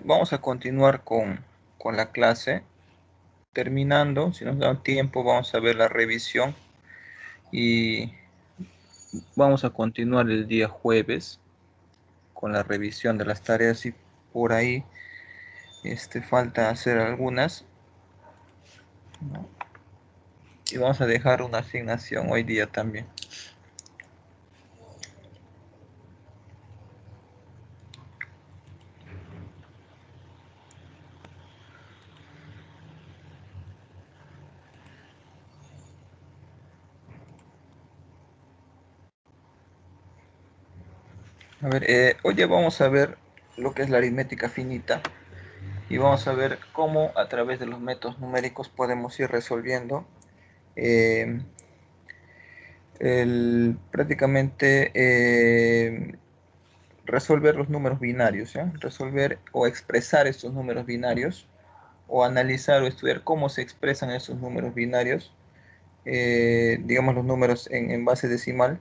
Vamos a continuar con la clase. Terminando, si nos da tiempo, vamos a ver la revisión y vamos a continuar el día jueves con la revisión de las tareas y por ahí falta hacer algunas, ¿no? Y vamos a dejar una asignación hoy día también. A ver, hoy ya vamos a ver lo que es la aritmética finita y vamos a ver cómo a través de los métodos numéricos podemos ir resolviendo prácticamente resolver los números binarios, ¿ya? Resolver o expresar estos números binarios o analizar o estudiar cómo se expresan esos números binarios, digamos los números en base decimal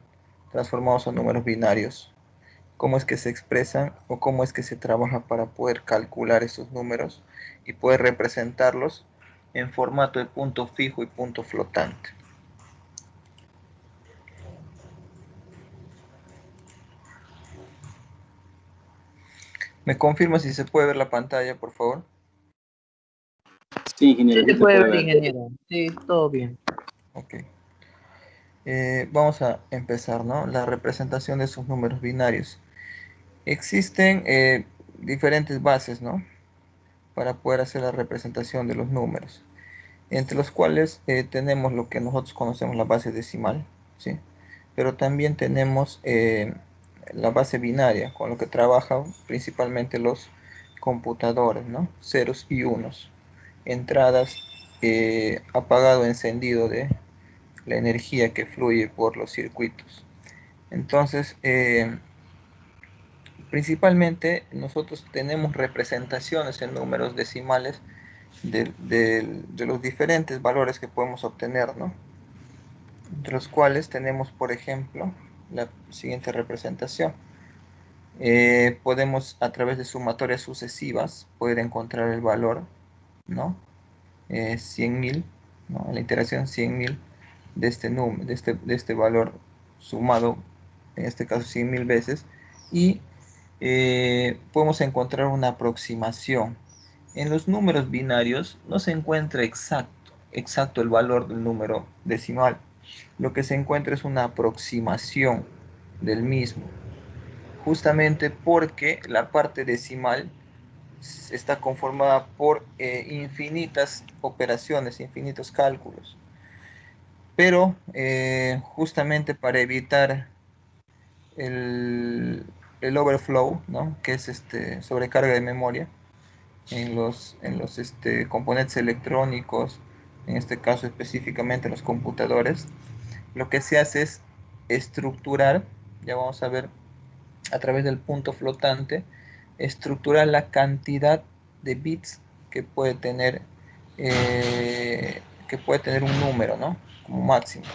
transformados a números binarios, cómo es que se expresan o cómo es que se trabaja para poder calcular esos números y poder representarlos en formato de punto fijo y punto flotante. ¿Me confirma si se puede ver la pantalla, por favor? Sí, ingeniero, Sí, se puede ver, ingeniero. Sí, todo bien. Ok. Vamos a empezar, ¿no? La representación de esos números binarios. Existen diferentes bases, ¿no? Para poder hacer la representación de los números, entre los cuales tenemos lo que nosotros conocemos la base decimal, ¿sí? Pero también tenemos la base binaria, con lo que trabajan principalmente los computadores, ¿no? Ceros y unos, entradas, apagado, encendido de la energía que fluye por los circuitos. Entonces, principalmente nosotros tenemos representaciones en números decimales de los diferentes valores que podemos obtener, ¿no? Entre los cuales tenemos, por ejemplo, la siguiente representación. Podemos, a través de sumatorias sucesivas, poder encontrar el valor, ¿no? 100.000, ¿no? La iteración 100.000 de este número, de este valor sumado, en este caso 100.000 veces, y podemos encontrar una aproximación. En los números binarios no se encuentra exacto el valor del número decimal. Lo que se encuentra es una aproximación del mismo, justamente porque la parte decimal está conformada por infinitas operaciones, infinitos cálculos. Pero justamente para evitar el overflow, ¿no? Que es sobrecarga de memoria en los componentes electrónicos, en este caso específicamente en los computadores, lo que se hace es estructurar, ya vamos a ver a través del punto flotante, estructurar la cantidad de bits que puede tener un número, ¿no? Como máximo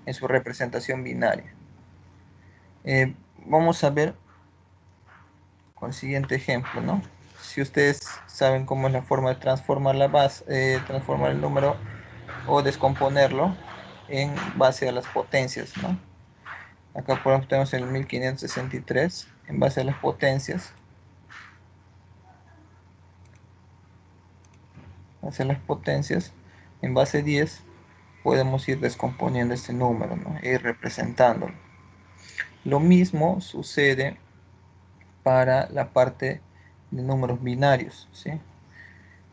en su representación binaria. Vamos a ver con el siguiente ejemplo, ¿no? Si ustedes saben cómo es la forma de transformar la base, transformar el número o descomponerlo en base a las potencias, ¿no? Acá por ejemplo tenemos el 1563 en base a las potencias. Hacia las potencias, en base 10 podemos ir descomponiendo este número, ¿no? E ir representándolo. Lo mismo sucede para la parte de números binarios, ¿sí?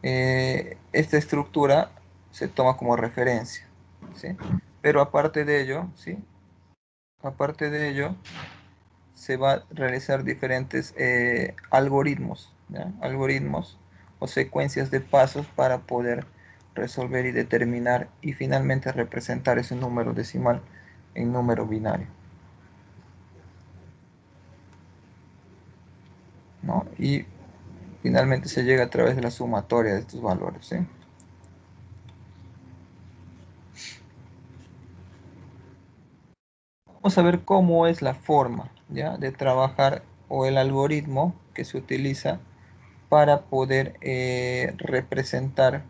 Esta estructura se toma como referencia, ¿sí? Pero aparte de ello, ¿sí? Aparte de ello, se va a realizar diferentes algoritmos, ¿ya? Algoritmos o secuencias de pasos para poder resolver y determinar y finalmente representar ese número decimal en número binario, ¿no? Y finalmente se llega a través de la sumatoria de estos valores, ¿sí? Vamos a ver cómo es la forma, ¿ya? De trabajar o el algoritmo que se utiliza para poder representar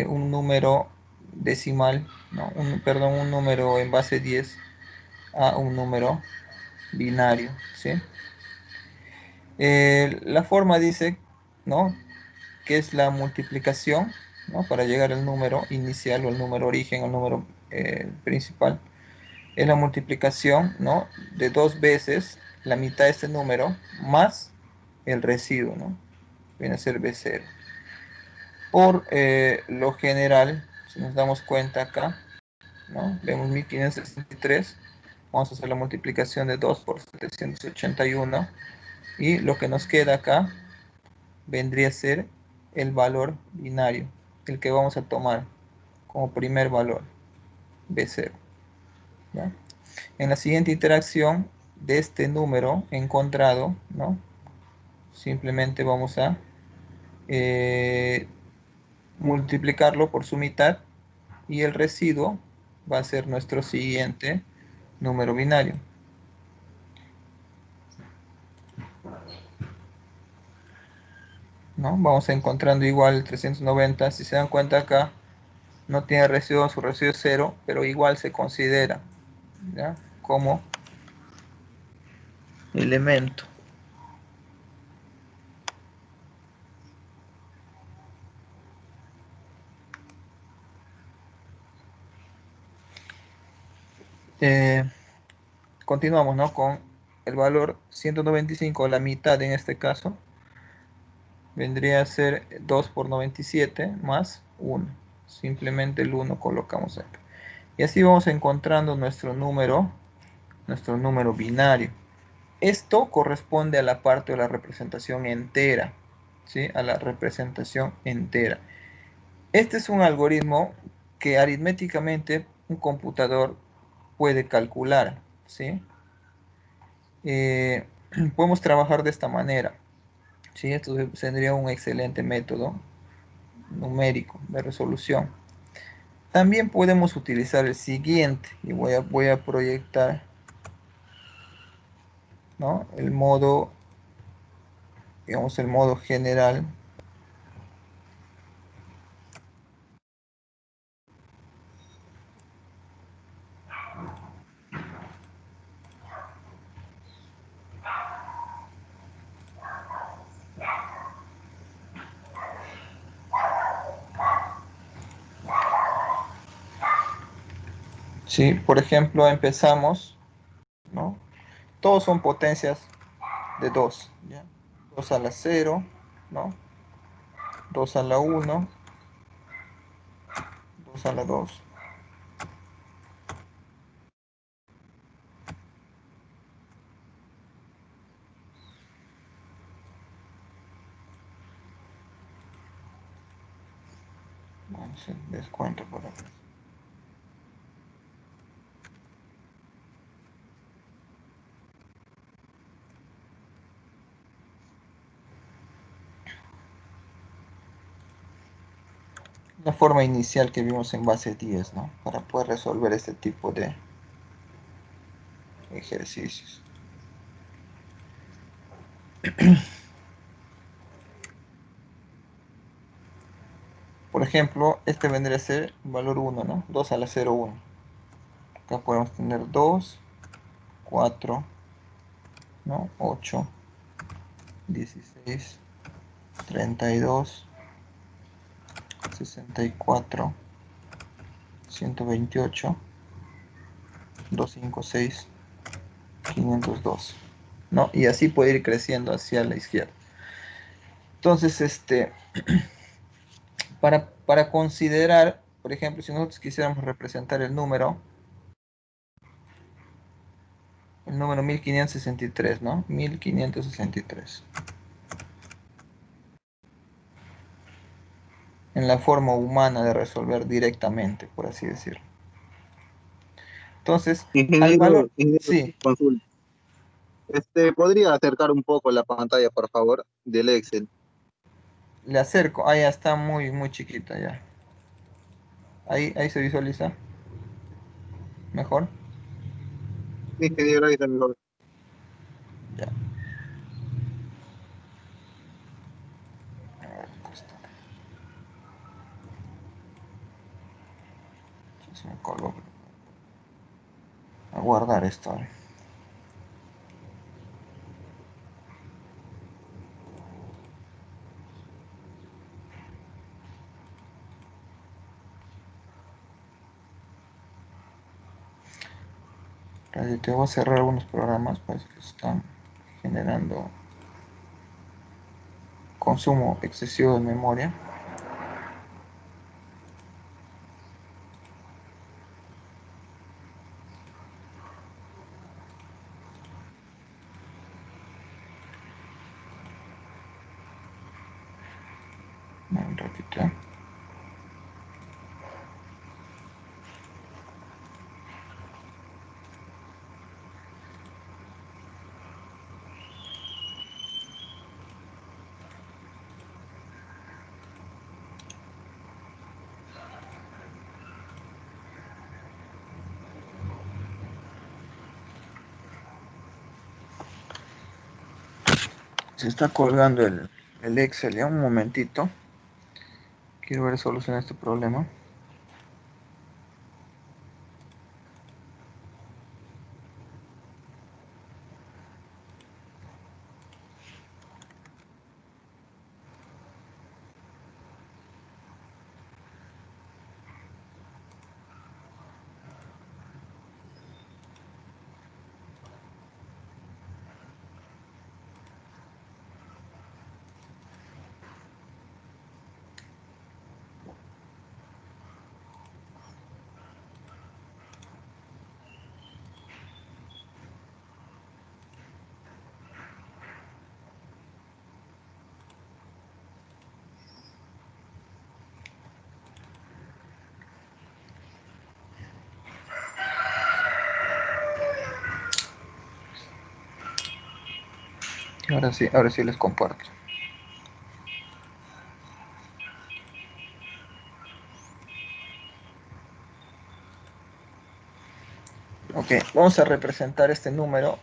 un número decimal, ¿no? Perdón, un número en base 10 a un número binario, ¿sí? La forma dice, ¿no?, que es la multiplicación, ¿no?, para llegar al número inicial o al número origen, al número principal. Es la multiplicación, ¿no?, de 2 veces la mitad de este número más el residuo, ¿no? Viene a ser B0. Por lo general, si nos damos cuenta acá, ¿no?, vemos 1563, vamos a hacer la multiplicación de 2 por 781 y lo que nos queda acá vendría a ser el valor binario, el que vamos a tomar como primer valor, B0, ¿ya? En la siguiente interacción de este número encontrado, ¿no?, simplemente vamos a multiplicarlo por su mitad y el residuo va a ser nuestro siguiente número binario. ¿No? Vamos encontrando igual 390. Si se dan cuenta acá, no tiene residuo, su residuo es 0, pero igual se considera, ¿ya?, como elemento. Continuamos, ¿no?, con el valor 195, la mitad en este caso, vendría a ser 2 por 97 más 1. Simplemente el 1 colocamos acá. Y así vamos encontrando nuestro número binario. Esto corresponde a la parte de la representación entera, ¿sí?, a la representación entera. Este es un algoritmo que aritméticamente un computador puede calcular, ¿sí? Podemos trabajar de esta manera, ¿sí? Esto sería un excelente método numérico de resolución. También podemos utilizar el siguiente, y voy a proyectar, ¿no?, el modo, digamos, el modo general. Sí, por ejemplo, empezamos, ¿no? Todos son potencias de 2, ¿ya? 2 a la 0, ¿no? 2 a la 1, 2 a la 2. Vamos a hacer descuento por aquí. La forma inicial que vimos en base 10, ¿no?, para poder resolver este tipo de ejercicios. Por ejemplo, este vendría a ser valor 1, ¿no? 2 a la 0, 1. Acá podemos tener 2, 4, ¿no? 8, 16, 32, 64, 128, 256, 502, ¿no? Y así puede ir creciendo hacia la izquierda. Entonces, para considerar, por ejemplo, si nosotros quisiéramos representar el número 1563, ¿no? 1563. En la forma humana de resolver directamente, por así decirlo. Entonces, al valor, Ingeniero, sí, consulta. ¿Podría acercar un poco la pantalla, por favor, del Excel? le acerco, ahí ya está muy, muy chiquita ya. Ahí se visualiza mejor. Sí, ingeniero, ahí está mejor. Ya. Se me colgó. A guardar esto. Te voy a cerrar algunos programas pues, que están generando consumo excesivo de memoria. Un ratito. Se está colgando el Excel, ya un momentito. Quiero ver solucionar este problema. Ahora sí les comparto. Ok, vamos a representar este número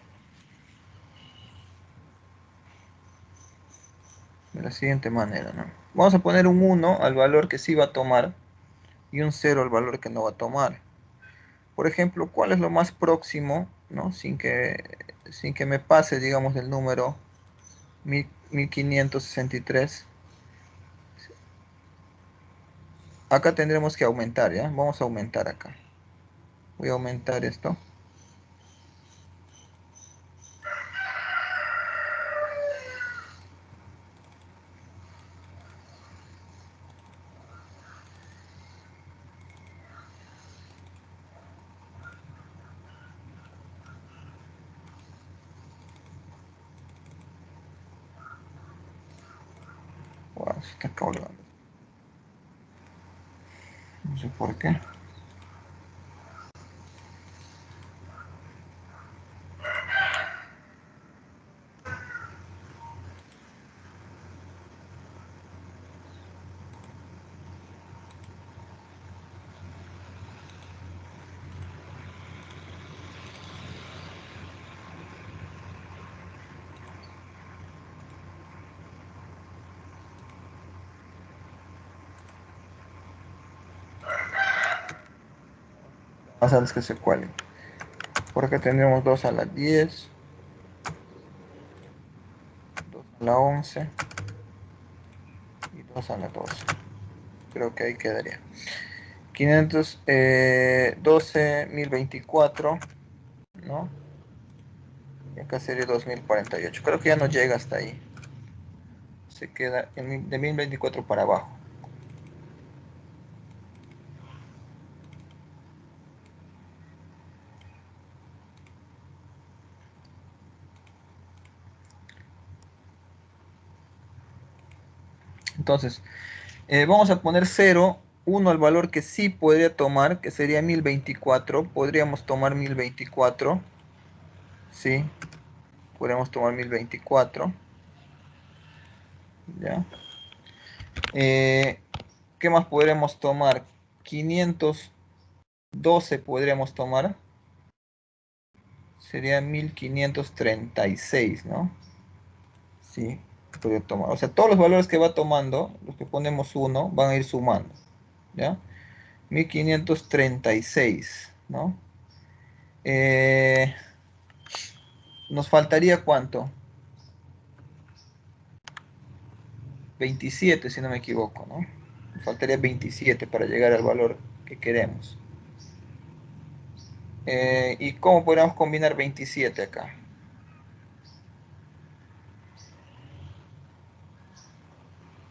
de la siguiente manera, ¿no? Vamos a poner un 1 al valor que sí va a tomar y un 0 al valor que no va a tomar. Por ejemplo, ¿cuál es lo más próximo, ¿no? Sin que me pase, digamos, del número 1563. Acá tendremos que aumentar, ¿ya? Vamos a aumentar acá. Voy a aumentar esto. Wow, se está colgando. No sé por qué. Más antes que se cuelgue. Por acá tendremos 2 a la 10, 2 a la 11 y 2 a la 12. Creo que ahí quedaría. 512, 1024, ¿no? Y acá sería 2048. Creo que ya no llega hasta ahí. Se queda de 1024 para abajo. Entonces, vamos a poner 0, 1 al valor que sí podría tomar, que sería 1024. Podríamos tomar 1024. Sí, podríamos tomar 1024. ¿Ya? ¿Qué más podríamos tomar? 512 podríamos tomar. Sería 1536, ¿no? Sí, podría tomar. O sea, todos los valores que va tomando, los que ponemos 1, van a ir sumando. ¿Ya? 1536, ¿no? Nos faltaría ¿cuánto? 27, si no me equivoco, ¿no? Nos faltaría 27 para llegar al valor que queremos. ¿Y cómo podríamos combinar 27 acá?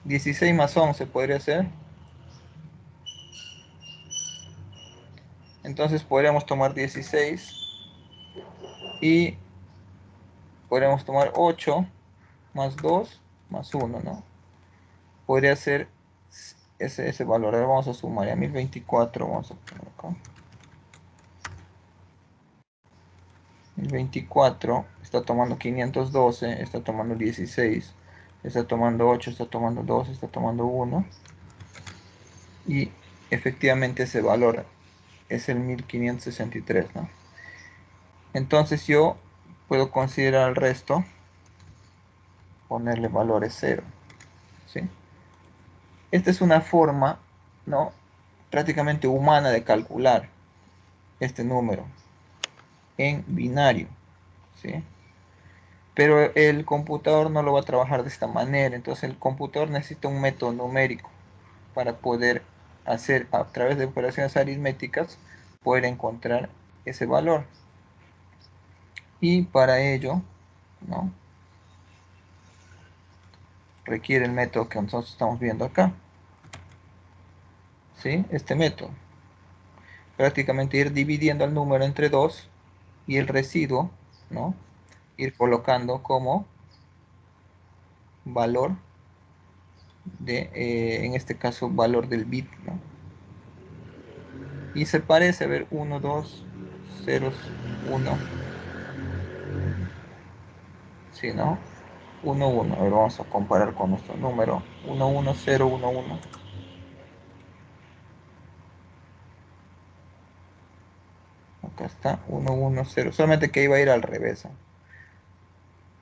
¿16 más 11 podría ser? Entonces podríamos tomar 16 y podríamos tomar 8 más 2 más 1, ¿no? Podría ser ese valor. Ahora vamos a sumar a 1024, vamos a poner acá. 1024 está tomando 512, está tomando 16, está tomando 8, está tomando 2, está tomando 1. Y efectivamente ese valor es el 1563, ¿no? Entonces yo puedo considerar el resto, ponerle valores 0, ¿sí? Esta es una forma, ¿no?, prácticamente humana de calcular este número en binario, ¿sí? Pero el computador no lo va a trabajar de esta manera. Entonces el computador necesita un método numérico para poder hacer, a través de operaciones aritméticas, poder encontrar ese valor. Y para ello, ¿no?, requiere el método que nosotros estamos viendo acá, ¿sí? Este método. Prácticamente ir dividiendo el número entre 2 y el residuo, ¿no?, ir colocando como valor de, en este caso, valor del bit, ¿no? Y se parece, a ver, 1, 2, 0, 1, ¿sí, no? 1, 1. A ver, vamos a comparar con nuestro número. 1, 1, 0, 1, 1. Acá está, 1, 1, 0. Solamente que iba a ir al revés, ¿eh?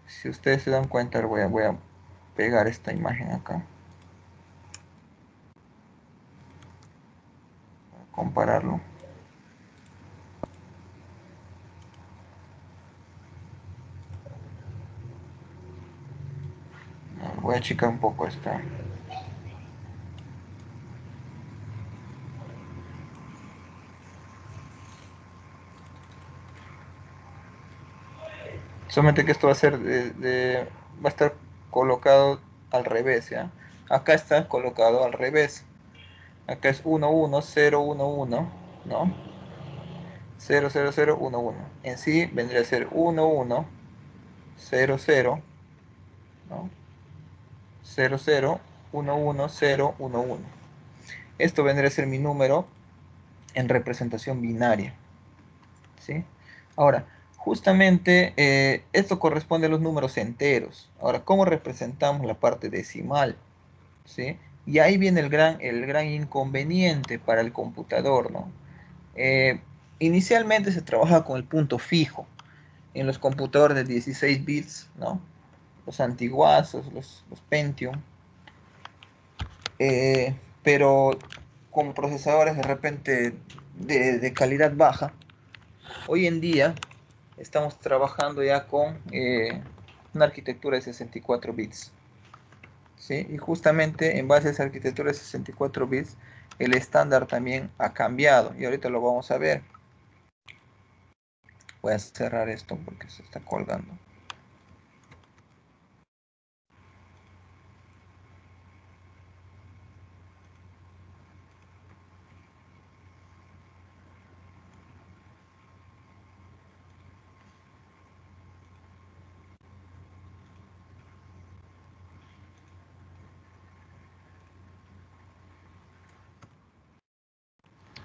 Si ustedes se dan cuenta, voy a pegar esta imagen acá. Compararlo. Voy a achicar un poco esta. Solamente que esto va a ser va a estar colocado al revés, ¿ya? Acá está colocado al revés. Acá es 1, 1, 0, 1, 1, ¿no? 0, 0, 0, 1, 1. En sí vendría a ser 1, 1, 0, 0, ¿no? 0, 0, 1, 1, 0, 1, 1. Esto vendría a ser mi número en representación binaria, ¿sí? Ahora, justamente esto corresponde a los números enteros. Ahora, ¿cómo representamos la parte decimal? ¿Sí? Y ahí viene el gran inconveniente para el computador, ¿no? Eh, Inicialmente se trabaja con el punto fijo en los computadores de 16 bits, ¿no? Los antiguazos, los Pentium, eh, pero con procesadores de repente de calidad baja. Hoy en día estamos trabajando ya con una arquitectura de 64 bits, ¿sí? Y justamente en base a esa arquitectura de 64 bits, el estándar también ha cambiado y ahorita lo vamos a ver. Voy a cerrar esto porque se está colgando.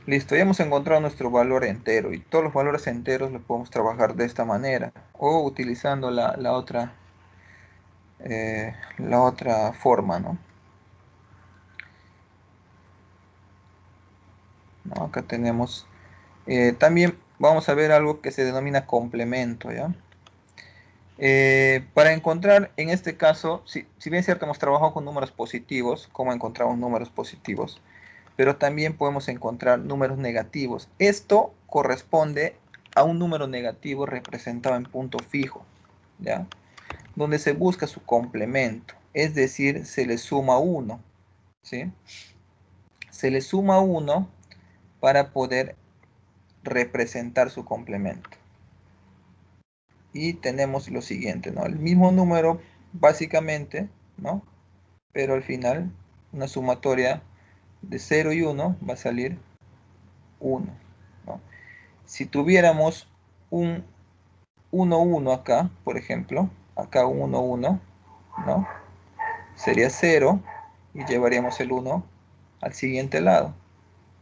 Listo, ya hemos encontrado nuestro valor entero y todos los valores enteros los podemos trabajar de esta manera o utilizando la otra forma, ¿no? ¿No? Acá tenemos, también vamos a ver algo que se denomina complemento, ¿ya? Para encontrar, en este caso, si bien es cierto hemos trabajado con números positivos, ¿cómo encontramos números positivos? pero también podemos encontrar números negativos. Esto corresponde a un número negativo representado en punto fijo, ¿ya? Donde se busca su complemento, es decir, se le suma 1, ¿sí? Se le suma 1 para poder representar su complemento. Y tenemos lo siguiente, ¿no? El mismo número, básicamente, ¿no? Pero al final, una sumatoria de 0 y 1 va a salir 1, ¿no? Si tuviéramos un 1, 1 acá, por ejemplo, acá un 1, 1, ¿no? Sería 0 y llevaríamos el 1 al siguiente lado.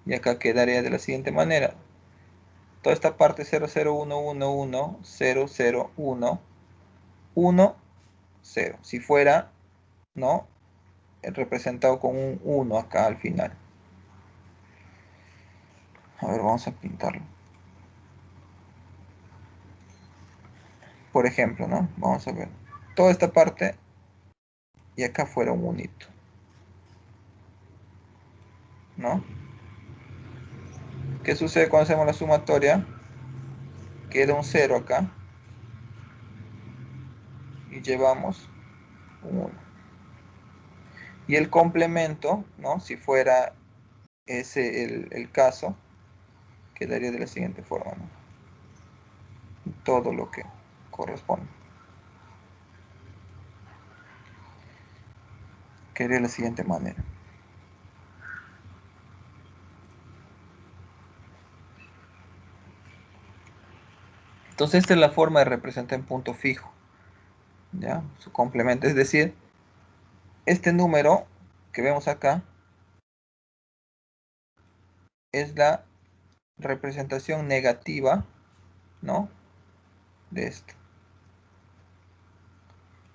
Y acá quedaría de la siguiente manera. Toda esta parte 0, 0, 1, 1, 1, 0, 0, 1, 1, 0. Si fuera, ¿no? Representado con un 1 acá al final. A ver, vamos a pintarlo. Por ejemplo, ¿no? Vamos a ver. Toda esta parte y acá fuera un unito, ¿no? ¿Qué sucede cuando hacemos la sumatoria? Queda un 0 acá y llevamos un 1. Y el complemento, ¿no? Si fuera ese el caso, quedaría de la siguiente forma, ¿no? Todo lo que corresponde. Quedaría de la siguiente manera. Entonces esta es la forma de representar en punto fijo, ¿ya? Su complemento, es decir, este número que vemos acá es la representación negativa, ¿no? De esto.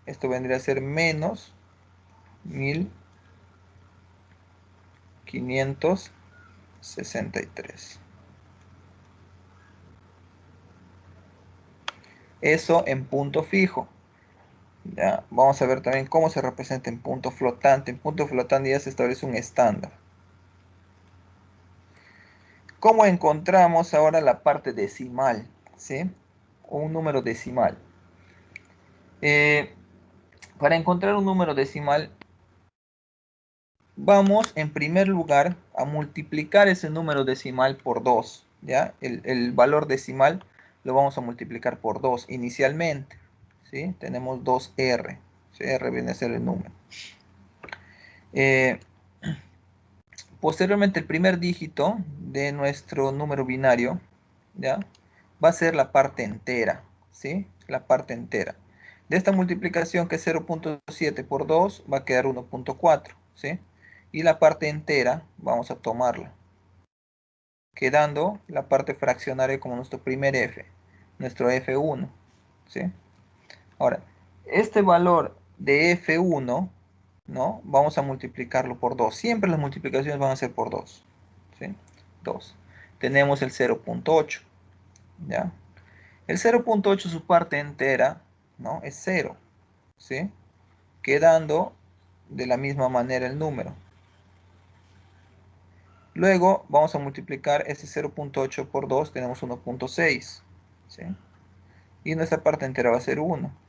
Esto vendría a ser menos 1563. Eso en punto fijo. Ya, vamos a ver también cómo se representa en punto flotante. En punto flotante ya se establece un estándar. ¿Cómo encontramos ahora la parte decimal? ¿Sí? Un número decimal. Para encontrar un número decimal, vamos en primer lugar a multiplicar ese número decimal por 2. ¿Ya? El valor decimal lo vamos a multiplicar por 2 inicialmente. ¿Sí? Tenemos 2R. ¿Sí? R viene a ser el número. Posteriormente, el primer dígito de nuestro número binario, ¿ya? Va a ser la parte entera, ¿sí? La parte entera. De esta multiplicación, que es 0.7 por 2, va a quedar 1.4, ¿sí? Y la parte entera, vamos a tomarla, quedando la parte fraccionaria como nuestro primer f, nuestro f1, ¿sí? Ahora, este valor de f1, ¿no? Vamos a multiplicarlo por 2. Siempre las multiplicaciones van a ser por 2. ¿Sí? 2. Tenemos el 0.8. ¿Ya? El 0.8, su parte entera, ¿no? Es 0. ¿Sí? Quedando de la misma manera el número. Luego vamos a multiplicar ese 0.8 por 2. Tenemos 1.6. ¿Sí? Y nuestra parte entera va a ser 1.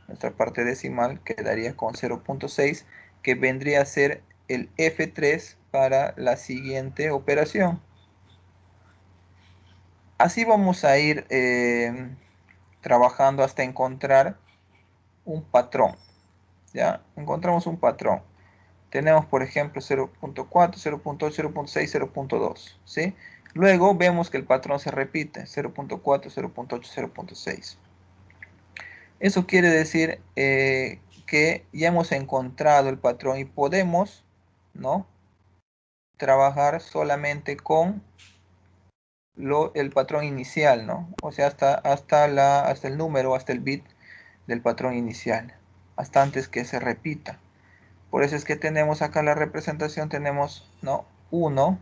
Nuestra parte decimal quedaría con 0.6, que vendría a ser el F3 para la siguiente operación. Así vamos a ir trabajando hasta encontrar un patrón. ¿Ya? Encontramos un patrón. Tenemos, por ejemplo, 0.4, 0.8, 0.6, 0.2. ¿Sí? Luego vemos que el patrón se repite. 0.4, 0.8, 0.6. Eso quiere decir que ya hemos encontrado el patrón y podemos, ¿no? Trabajar solamente con el patrón inicial, ¿no? O sea, hasta el número, hasta el bit del patrón inicial, hasta antes que se repita. Por eso es que tenemos acá la representación, tenemos, ¿no? 1,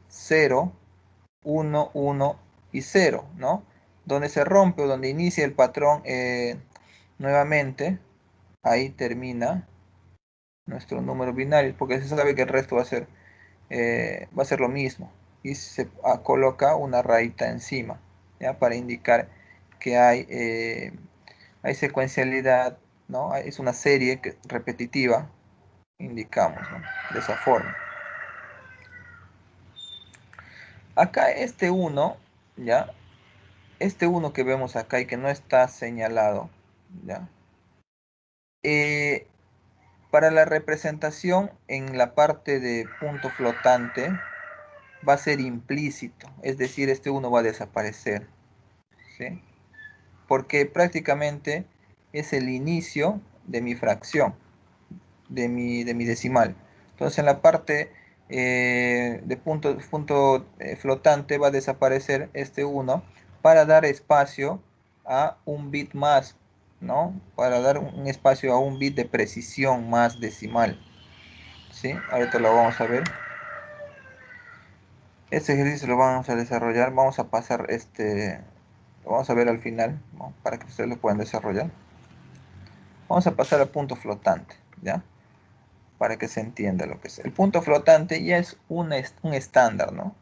0, 1, 1 y 0, ¿no? Donde se rompe o donde inicia el patrón nuevamente, ahí termina nuestro número binario, porque se sabe que el resto va a ser va a ser lo mismo. Y se coloca una rayita encima, ¿ya? Para indicar que hay secuencialidad, ¿no? Es una serie repetitiva, indicamos, ¿no? De esa forma. Acá este 1, ¿ya? Este 1 que vemos acá y que no está señalado, ¿ya? Para la representación en la parte de punto flotante va a ser implícito, es decir, este 1 va a desaparecer, ¿sí? Porque prácticamente es el inicio de mi fracción, de mi decimal. Entonces en la parte de punto flotante va a desaparecer este 1 para dar espacio a un bit más, ¿no? Para dar un espacio a un bit de precisión más decimal, ¿sí? Ahorita lo vamos a ver. Este ejercicio lo vamos a desarrollar, vamos a pasar lo vamos a ver al final, ¿no? Para que ustedes lo puedan desarrollar. Vamos a pasar al punto flotante, ¿ya? Para que se entienda lo que es. El punto flotante ya es un estándar, ¿no?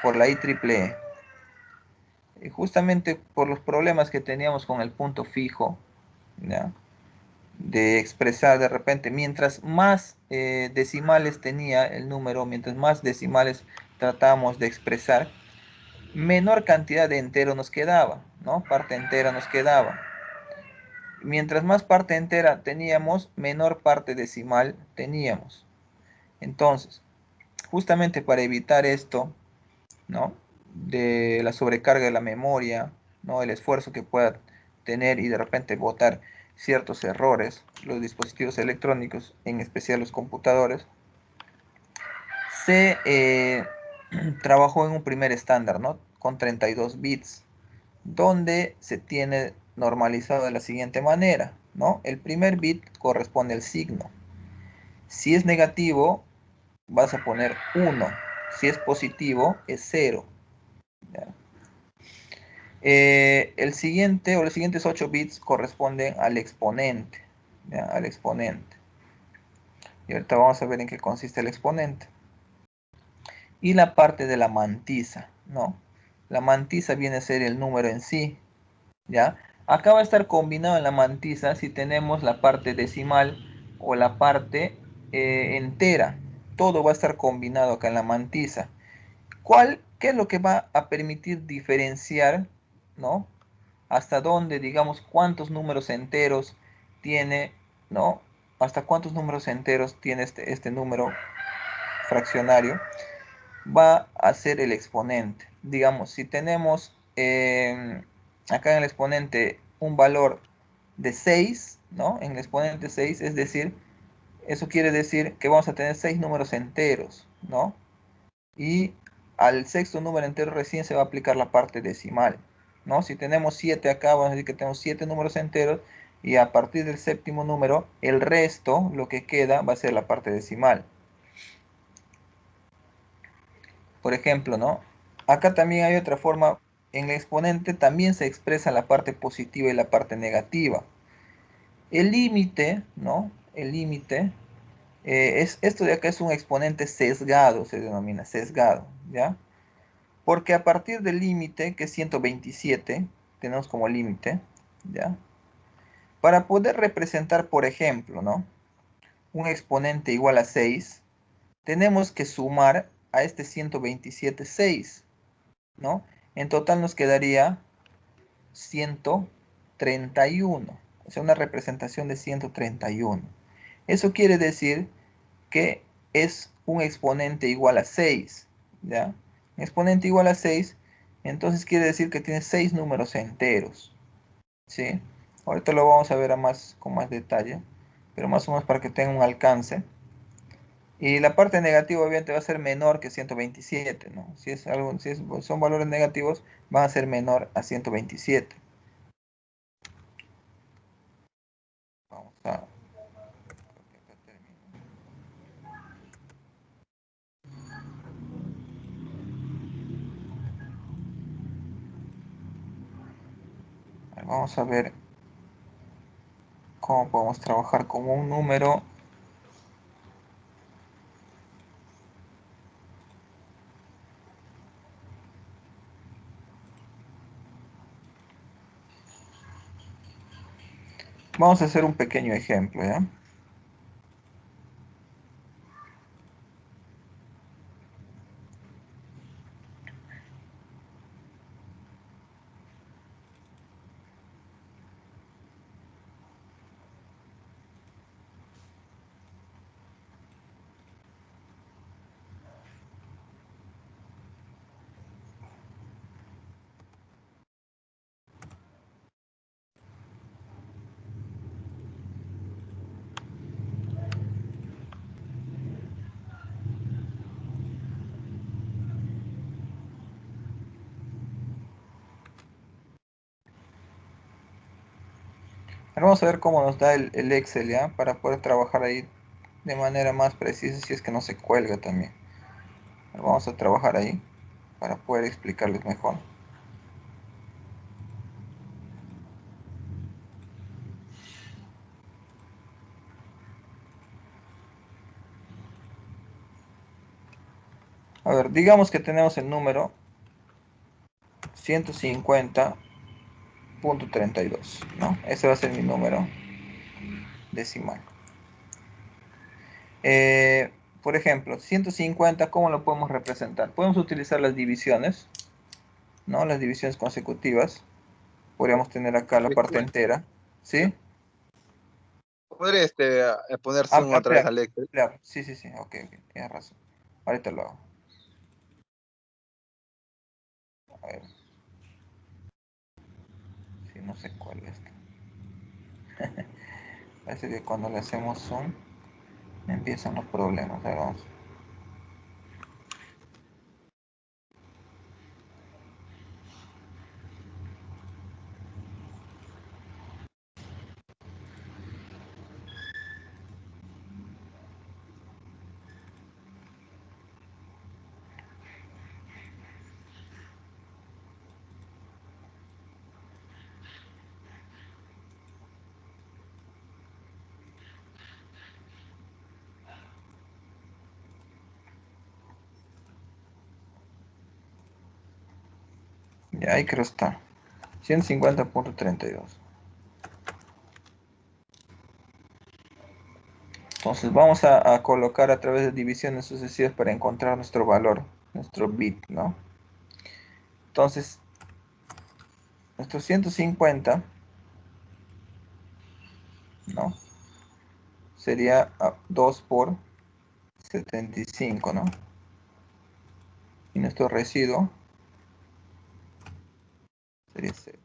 Por la IEEE. Justamente por los problemas que teníamos con el punto fijo, ¿ya? De expresar de repente, mientras más decimales tenía el número, mientras más decimales tratábamos de expresar, menor cantidad de entero nos quedaba, ¿no? Parte entera nos quedaba. Mientras más parte entera teníamos, menor parte decimal teníamos. Entonces, justamente para evitar esto, ¿no? De la sobrecarga de la memoria, ¿no? El esfuerzo que pueda tener y de repente botar ciertos errores, los dispositivos electrónicos, en especial los computadores, se trabajó en un primer estándar, ¿no? Con 32 bits, donde se tiene normalizado de la siguiente manera, ¿no? El primer bit corresponde al signo. Si es negativo, vas a poner 1. Si es positivo, es 0. ¿Ya? El siguiente o los siguientes 8 bits corresponden al exponente, ¿ya? Al exponente. Y ahorita vamos a ver en qué consiste el exponente. Y la parte de la mantisa, ¿no? La mantisa viene a ser el número en sí, ¿ya? Acá va a estar combinado en la mantisa si tenemos la parte decimal o la parte entera. Todo va a estar combinado acá en la mantisa. ¿Qué es lo que va a permitir diferenciar, ¿no? Hasta dónde, digamos, cuántos números enteros tiene, ¿no? Hasta cuántos números enteros tiene este número fraccionario, va a ser el exponente. Digamos, si tenemos acá en el exponente un valor de 6, ¿no? En el exponente 6, es decir, eso quiere decir que vamos a tener 6 números enteros, ¿no? Y al sexto número entero recién se va a aplicar la parte decimal, ¿no? Si tenemos 7 acá, vamos a decir que tenemos 7 números enteros y a partir del séptimo número, el resto, lo que queda, va a ser la parte decimal. Por ejemplo, ¿no? Acá también hay otra forma, en el exponente también se expresa la parte positiva y la parte negativa. El límite, ¿no? El límite, esto de acá es un exponente sesgado, se denomina sesgado, ¿ya? Porque a partir del límite, que es 127, tenemos como límite, ¿ya? Para poder representar, por ejemplo, ¿no? Un exponente igual a 6, tenemos que sumar a este 127 6, ¿no? En total nos quedaría 131, o sea, una representación de 131. Eso quiere decir que es un exponente igual a 6, ¿ya? Un exponente igual a 6, entonces quiere decir que tiene 6 números enteros, ¿sí? Ahorita lo vamos a ver con más detalle, pero más o menos para que tenga un alcance. Y la parte negativa obviamente va a ser menor que 127, ¿no? Son valores negativos, van a ser menor a 127. Vamos a... Vamos a ver cómo podemos trabajar con un número Vamos a hacer un pequeño ejemplo, ¿ya? Ahora vamos a ver cómo nos da el Excel, ¿ya? Para poder trabajar ahí de manera más precisa si es que no se cuelga también. Ahora vamos a trabajar ahí para poder explicarles mejor. A ver, digamos que tenemos el número 150.32, ¿no? Ese va a ser mi número decimal. Por ejemplo, 150, ¿cómo lo podemos representar? Podemos utilizar las divisiones, ¿no? Las divisiones consecutivas. Podríamos tener acá la parte Disculpe, entera, ¿sí? ¿podría poner zoom otra vez Ampliar, al Excel? ampliar. Sí, sí, sí, ok, ok, tienes razón. Ahorita lo hago. A ver, si no sé cuál es. Parece que cuando le hacemos zoom, empiezan los problemas. A ver, vamos. Ya ahí creo está. 150.32. Entonces vamos a colocar a través de divisiones sucesivas para encontrar nuestro valor, nuestro bit, ¿no? Entonces, nuestro 150, ¿no? Sería 2 por 75, ¿no? Y nuestro residuo sería 0.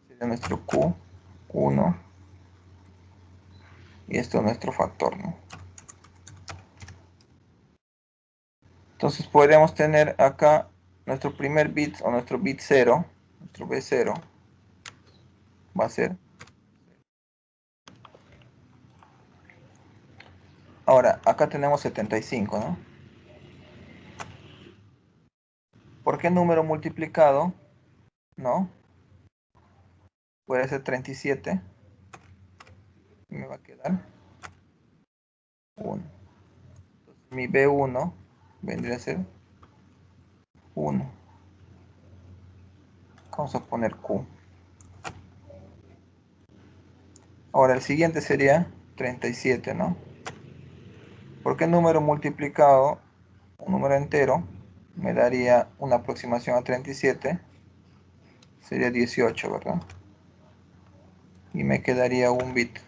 Sería nuestro Q1 y esto es nuestro factor, ¿no? Entonces podríamos tener acá nuestro primer bit o nuestro bit 0, nuestro B0 va a ser. Ahora, acá tenemos 75, ¿no? ¿Por qué número multiplicado? ¿No? Puede ser 37. Y me va a quedar 1. Entonces, mi B1 vendría a ser 1. Vamos a poner Q. Ahora el siguiente sería 37, ¿no? ¿Por qué número multiplicado, un número entero, me daría una aproximación a 37? Sería 18, ¿verdad? Y me quedaría un bit.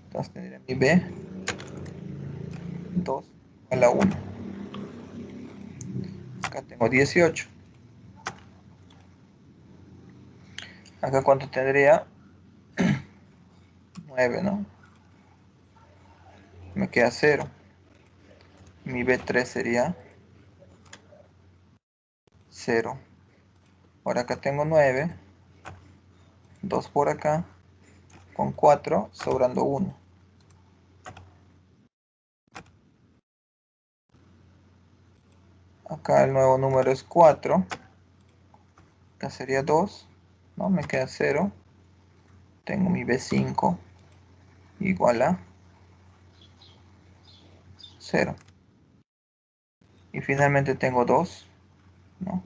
Entonces tendría mi B2 a la 1. Acá tengo 18. Acá cuánto tendría 9, ¿no? Me queda 0. Mi B3 sería 0. Ahora acá tengo 9. 2 por acá. Con 4, sobrando 1. Acá el nuevo número es 4. Acá sería 2. ¿No? Me queda 0. Tengo mi B5 igual a 0. Y finalmente tengo 2, ¿no?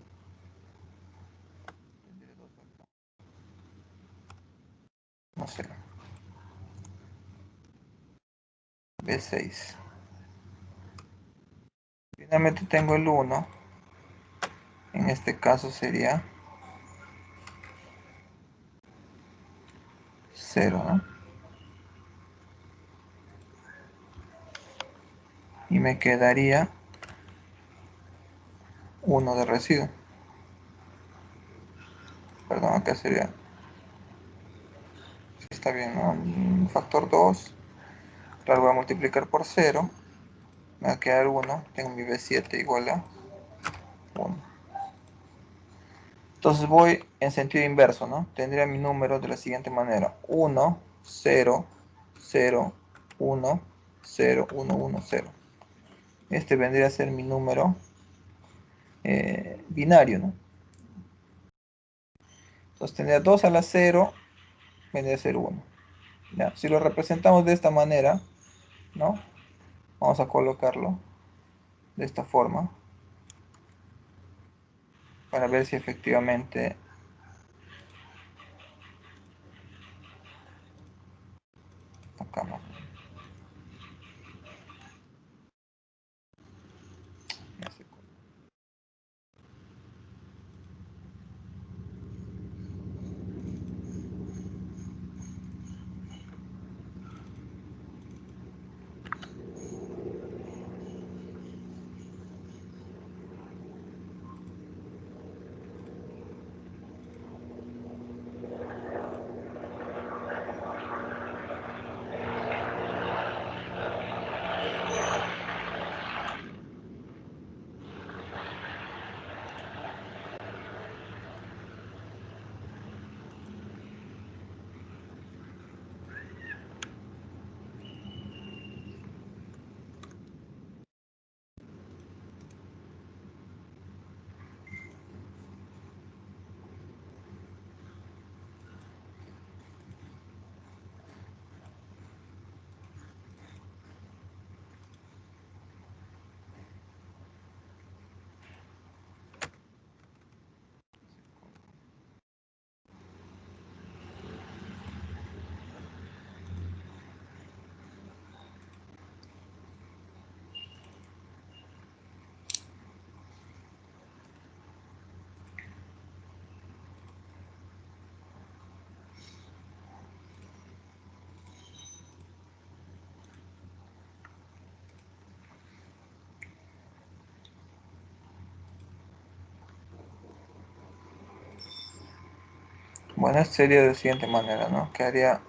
no sé, B6. Finalmente tengo el 1. En este caso sería 0, ¿no? Y me quedaría 1 de residuo. Perdón, acá sería, sí, está bien, ¿no? Un factor 2. Ahora voy a multiplicar por 0. Me va a quedar 1. Tengo mi B7 igual a 1. Entonces voy en sentido inverso, ¿no? Tendría mi número de la siguiente manera. 1, 0, 0, 1, 0, 1, 1, 0. Este vendría a ser mi número binario, ¿no? Entonces tendría 2 a la 0, vendría a ser 1. ¿Ya? Si lo representamos de esta manera, ¿no? Vamos a colocarlo de esta forma para ver si efectivamente acá más o menos. Ya se coloca. Bueno, esto sería de la siguiente manera, ¿no? Quedaría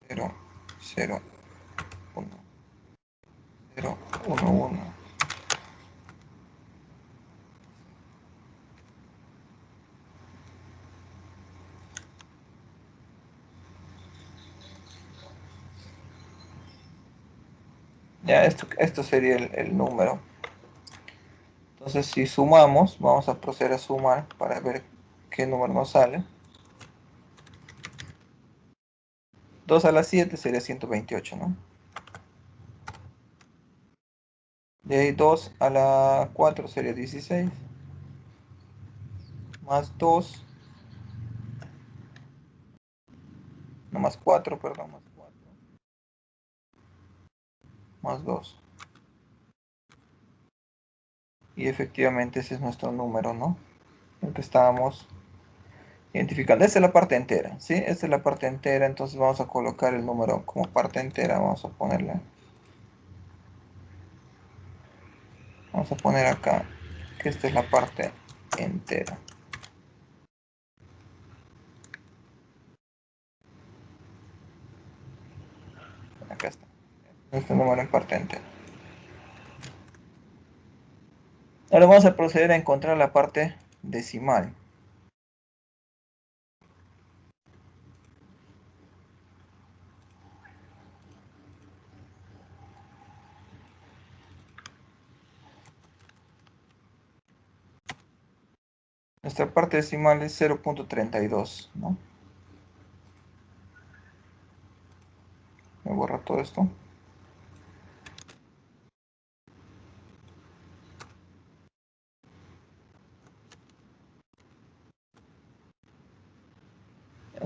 0, 0, 1, 0, 1, 1. Ya, esto sería el número. Entonces, si sumamos, vamos a proceder a sumar para ver qué número nos sale. 2 a la 7 sería 128, ¿no? De ahí 2 a la 4 sería 16. Más 2, no, más 4, perdón, más 4. Más 2. Y efectivamente ese es nuestro número, ¿no? El que estábamos identificando. Esta es la parte entera, ¿sí? Esta es la parte entera, entonces vamos a colocar el número como parte entera. Vamos a poner acá que esta es la parte entera. Acá está. Este número en parte entera. Ahora vamos a proceder a encontrar la parte decimal. Nuestra parte decimal es 0.32, ¿no? Me borra todo esto.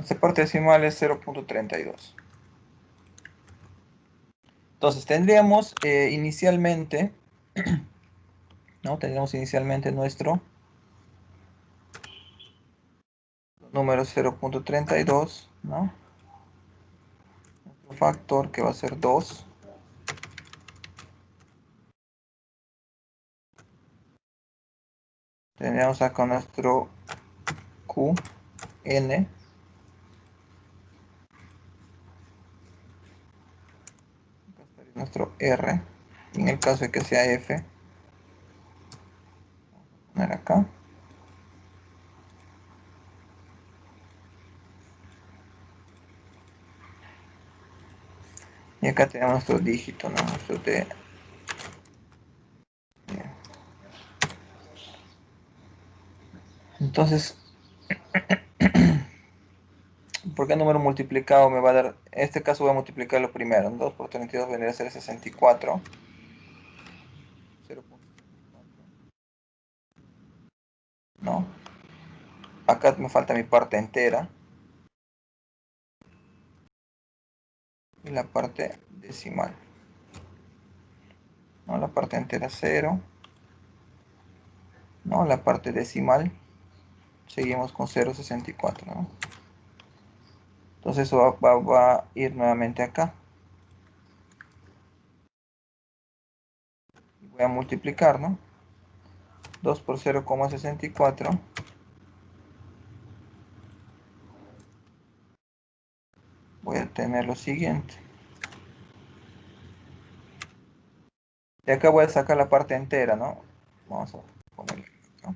Esta parte decimal es 0.32. Entonces tendríamos inicialmente, ¿no? Tendríamos inicialmente nuestro número 0.32, ¿no? Nuestro factor que va a ser 2. Tendríamos acá nuestro Q, N. Acá estaría nuestro R. Y en el caso de que sea F, vamos a poner acá. Y acá tenemos nuestro dígito, ¿no? Nuestro D. Bien. Entonces, ¿por qué número multiplicado me va a dar? En este caso voy a multiplicarlo primero. 2 por 32 vendría a ser 64. 0.64. ¿No? Acá me falta mi parte entera. Y la parte decimal. ¿No? La parte entera 0. ¿No? La parte decimal. Seguimos con 0.64. ¿No? Entonces eso va a ir nuevamente acá. Y voy a multiplicar, ¿no? 2 por 0,64. Voy a tener lo siguiente. De acá voy a sacar la parte entera, ¿no? Vamos a ponerlo, ¿no?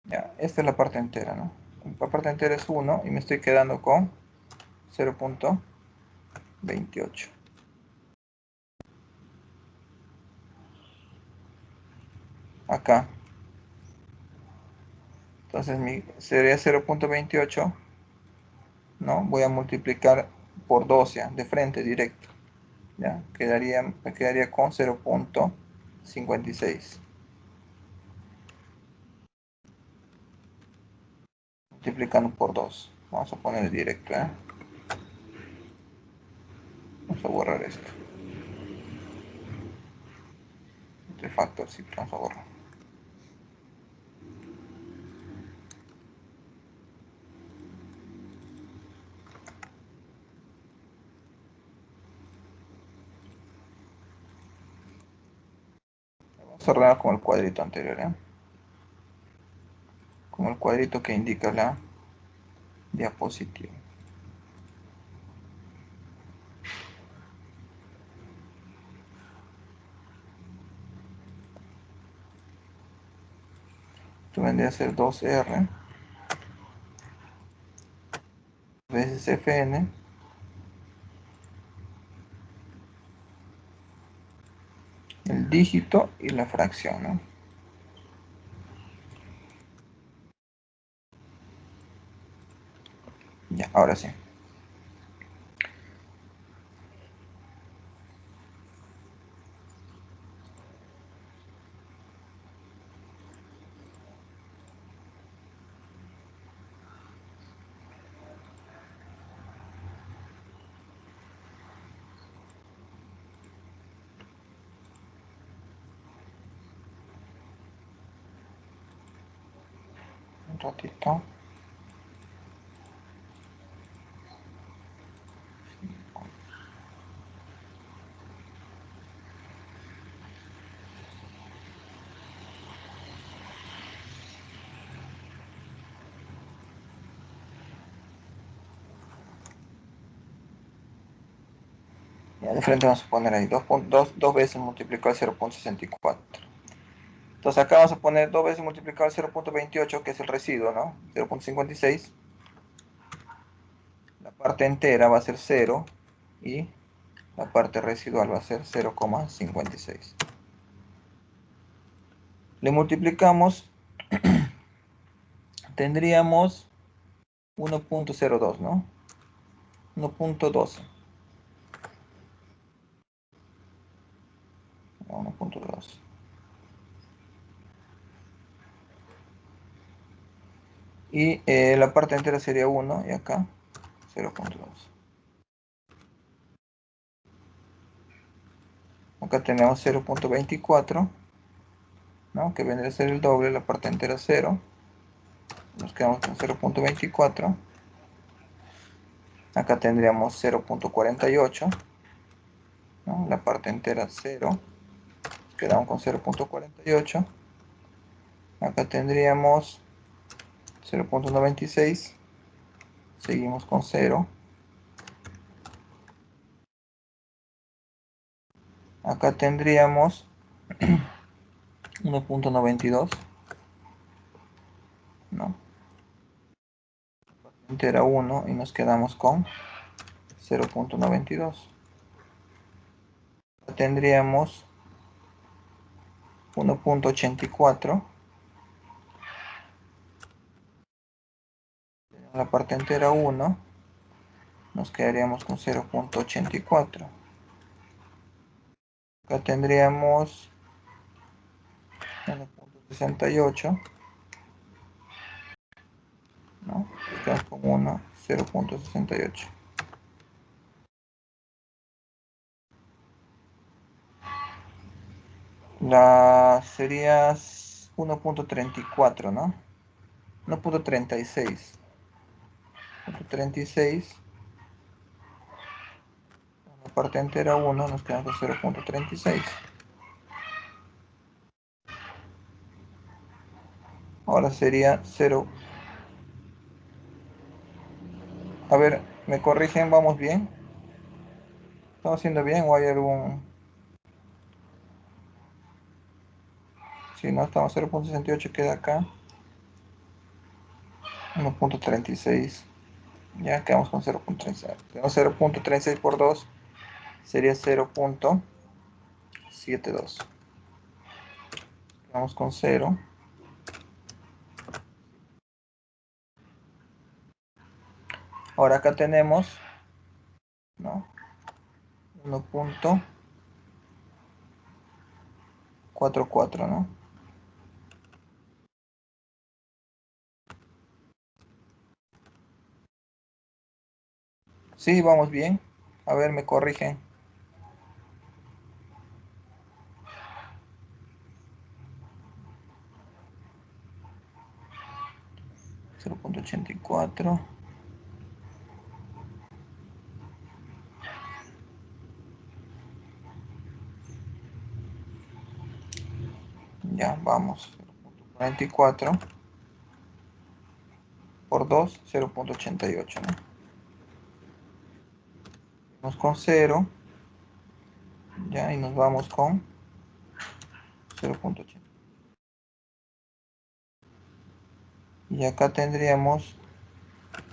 Ya, esta es la parte entera, ¿no? La parte entera es 1 y me estoy quedando con 0.28. Acá. Entonces sería 0.28, ¿no? Voy a multiplicar por 12, de frente, directo. ¿Ya? Me quedaría con 0.56. Multiplicando por 2. Vamos a poner directo, ¿eh? Vamos a borrar esto. Este factor sí, vamos a borrar. Vamos a ordenar como el cuadrito anterior, ¿eh? Como el cuadrito que indica la diapositiva. Esto vendría a ser 2R veces Fn el dígito y la fracción, ¿no? Ya, ahora sí. Un ratito. Ya, de frente vamos a poner ahí 2 veces multiplicado al 0.64. Entonces acá vamos a poner 2 veces multiplicado al 0.28, que es el residuo, ¿no? 0.56. La parte entera va a ser 0 y la parte residual va a ser 0,56. Le multiplicamos, tendríamos 1.02, ¿no? 1.12. 1.12. Y la parte entera sería 1 y acá 0.2. Acá tenemos 0.24, ¿no? Que vendría a ser el doble, la parte entera 0. Nos quedamos con 0.24. Acá tendríamos 0.48, ¿no? La parte entera 0. Quedamos con 0.48. Acá tendríamos 0.96. Seguimos con 0. Acá tendríamos 1.92, ¿no? Entera 1 y nos quedamos con 0.92. Tendríamos 1.84. La parte entera 1, nos quedaríamos con 0.84. Acá tendríamos 1.68, ¿no? Nos quedamos con 0.68. La sería 1.34, ¿no? 1.36. 1.36. La parte entera 1, nos quedamos con 0.36. Ahora sería 0. A ver, ¿me corrigen? ¿Vamos bien? ¿Estamos haciendo bien o hay algún...? Si no, estamos 0.68, queda acá. 1.36. Ya quedamos con 0.36. Tenemos 0.36 por 2. Sería 0.72. Quedamos con 0. Ahora acá tenemos, ¿no? 1.44, ¿no? Sí, vamos bien. A ver, me corrigen. 0.84. Ya, vamos. 0.44 por 2, 0.88, ¿no? Vamos con 0. Ya, y nos vamos con 0.80. Y acá tendríamos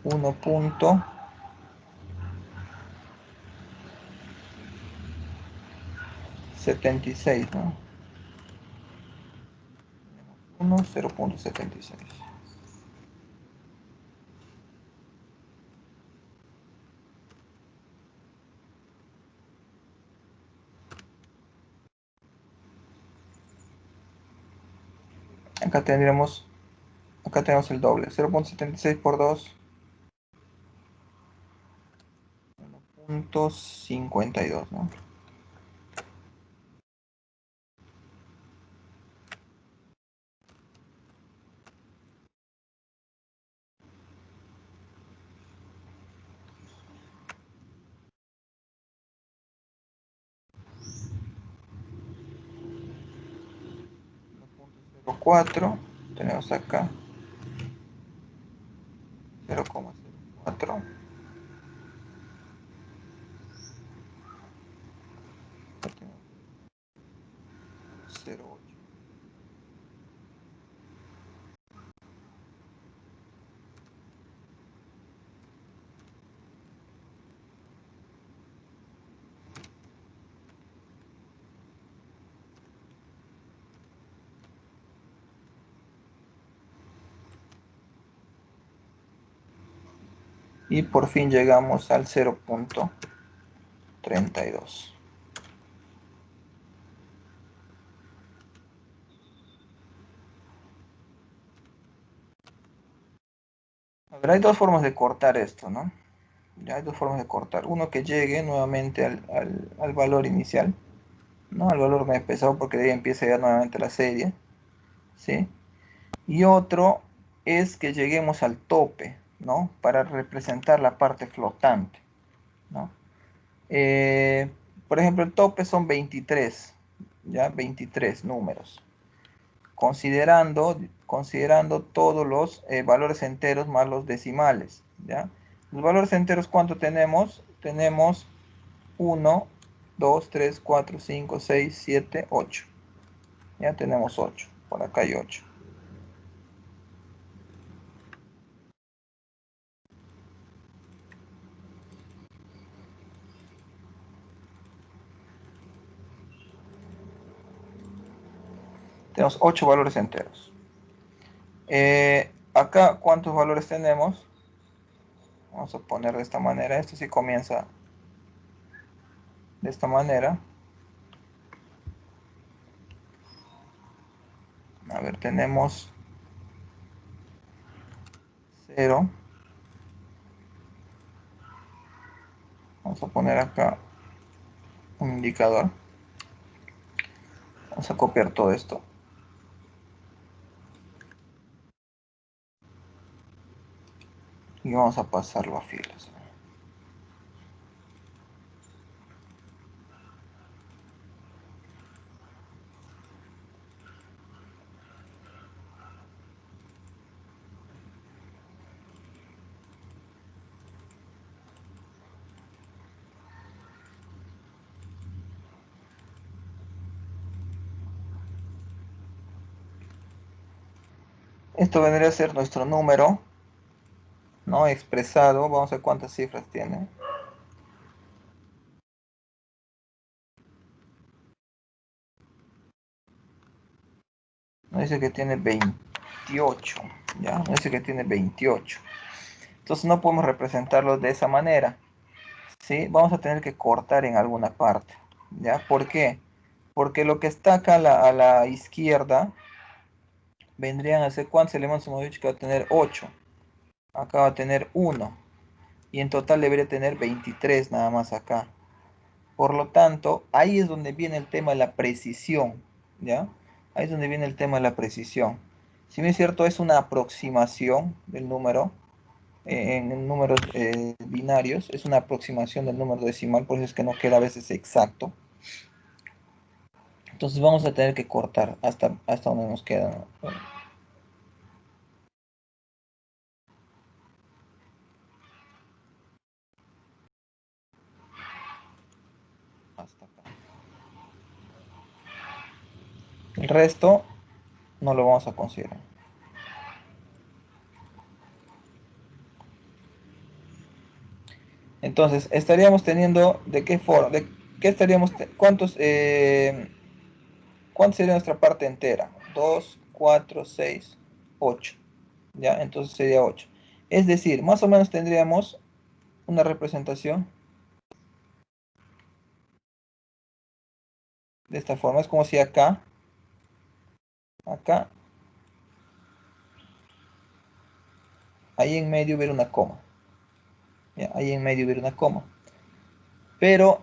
1.76, ¿no? 0.76. Acá tendríamos, acá tenemos el doble. 0.76 por 2, 1.52, ¿no? Cero 4, tenemos acá 0.04, acá tenemos 0.8. Y por fin llegamos al 0.32. A ver, hay dos formas de cortar esto, ¿no? Ya hay dos formas de cortar. Uno que llegue nuevamente al valor inicial, ¿no? Al valor que me he empezado, porque de ahí empieza ya nuevamente la serie, ¿sí? Y otro es que lleguemos al tope, ¿no? Para representar la parte flotante, ¿no? Eh, por ejemplo, el tope son 23, ¿ya? 23 números. Considerando todos los valores enteros más los decimales, ¿ya? Los valores enteros, ¿cuánto tenemos? Tenemos 1, 2, 3, 4, 5, 6, 7, 8. Ya tenemos 8. Por acá hay 8. Tenemos 8 valores enteros. Acá, ¿cuántos valores tenemos? Vamos a poner de esta manera. Esto sí comienza de esta manera. A ver, tenemos 0. Vamos a poner acá un indicador. Vamos a copiar todo esto. Y vamos a pasarlo a filas. Esto vendría a ser nuestro número, ¿no? Expresado. Vamos a ver cuántas cifras tiene. Nos dice que tiene 28. ¿Ya? Nos dice que tiene 28. Entonces no podemos representarlo de esa manera. ¿Sí? Vamos a tener que cortar en alguna parte. ¿Ya? ¿Por qué? Porque lo que está acá a la izquierda vendrían a ser, ¿cuántos elementos hemos dicho que va a tener? 8. Acá va a tener 1. Y en total debería tener 23 nada más acá. Por lo tanto, ahí es donde viene el tema de la precisión, ¿ya? Ahí es donde viene el tema de la precisión. Si bien es cierto, es una aproximación del número, en números binarios, es una aproximación del número decimal, por eso es que no queda a veces exacto. Entonces vamos a tener que cortar hasta donde nos queda, ¿no? Hasta acá. El resto no lo vamos a considerar. Entonces, estaríamos teniendo, ¿de qué forma? ¿De qué estaríamos? ¿Cuánto sería nuestra parte entera? 2, 4, 6, 8. ¿Ya? Entonces sería 8. Es decir, más o menos tendríamos una representación de esta forma. Es como si acá, ahí en medio hubiera una coma. ¿Ya? Ahí en medio hubiera una coma. Pero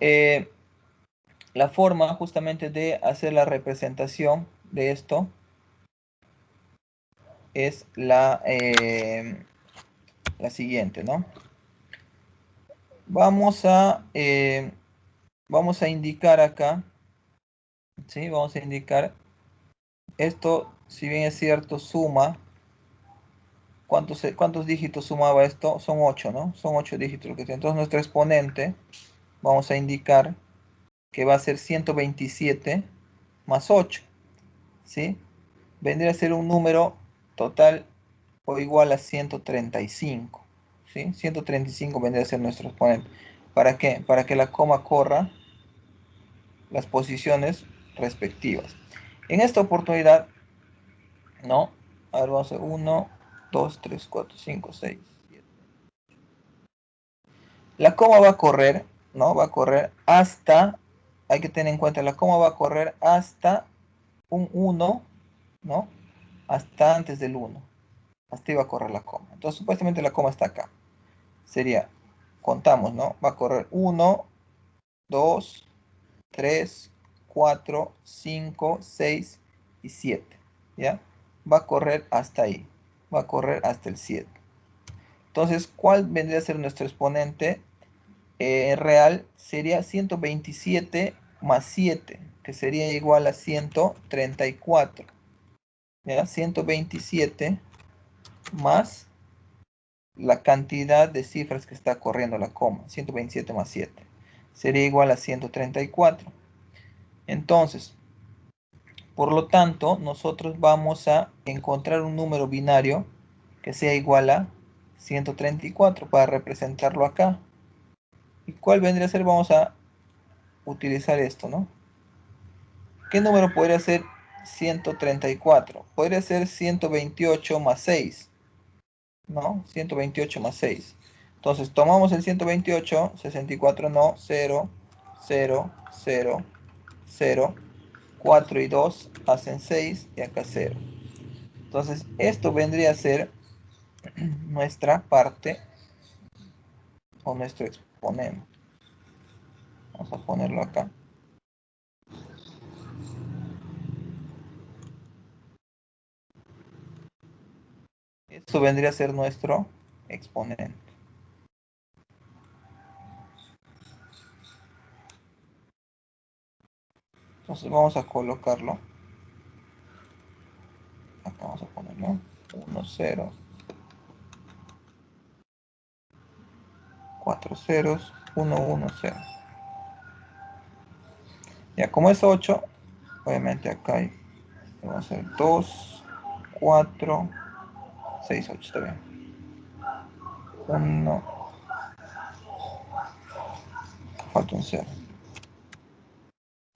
la forma justamente de hacer la representación de esto es la siguiente, ¿no? Vamos a indicar acá, ¿sí? Vamos a indicar esto, si bien es cierto, suma. ¿Cuántos dígitos sumaba esto? Son 8, ¿no? Son 8 dígitos lo que tiene. Entonces nuestro exponente, vamos a indicar que va a ser 127 más 8, ¿sí? Vendría a ser un número total o igual a 135, ¿sí? 135 vendría a ser nuestro exponente. ¿Para qué? Para que la coma corra las posiciones respectivas. En esta oportunidad, ¿no? A ver, vamos a ver, 1, 2, 3, 4, 5, 6, 7. La coma va a correr, ¿no? Va a correr hasta, hay que tener en cuenta, la coma va a correr hasta un 1, ¿no? Hasta antes del 1. Hasta ahí va a correr la coma. Entonces, supuestamente la coma está acá. Sería, contamos, ¿no? Va a correr 1, 2, 3, 4, 5, 6 y 7. ¿Ya? Va a correr hasta ahí. Va a correr hasta el 7. Entonces, ¿cuál vendría a ser nuestro exponente real? Sería 127 más 7, que sería igual a 134. ¿Ya? 127 más la cantidad de cifras que está corriendo la coma. 127 más 7. Sería igual a 134. Entonces, por lo tanto, nosotros vamos a encontrar un número binario que sea igual a 134 para representarlo acá. ¿Y cuál vendría a ser? Vamos a utilizar esto, ¿no? ¿Qué número podría ser 134? Podría ser 128 más 6, ¿no? 128 más 6. Entonces, tomamos el 128, 64 no, 0, 0, 0, 0, 4 y 2 hacen 6 y acá 0. Entonces, esto vendría a ser nuestra parte o nuestro exponente. Vamos a ponerlo acá. Esto vendría a ser nuestro exponente. Entonces vamos a colocarlo. Acá vamos a ponerlo 1, 0, 4 ceros, 1, 1, 0. Ya, como es 8, obviamente acá hay, vamos a hacer 2, 4, 6, 8, está bien. 1, falta un 0.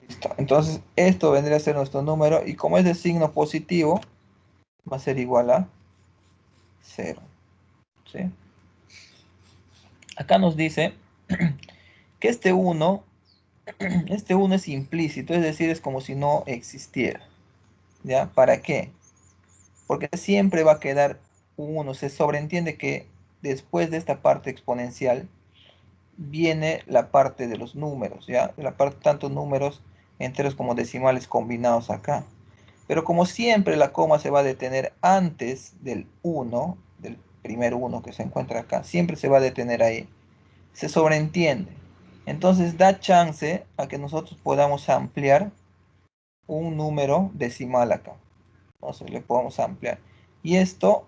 Listo. Entonces, esto vendría a ser nuestro número, y como es de signo positivo, va a ser igual a 0. ¿Sí? Acá nos dice que este 1 es implícito, es decir, es como si no existiera. ¿Ya? ¿Para qué? Porque siempre va a quedar un 1. Se sobreentiende que después de esta parte exponencial viene la parte de los números, ¿ya? La parte tanto números enteros como decimales combinados acá. Pero como siempre la coma se va a detener antes del 1, del primer 1 que se encuentra acá, siempre se va a detener ahí. Se sobreentiende. Entonces da chance a que nosotros podamos ampliar un número decimal acá. Entonces le podemos ampliar. Y esto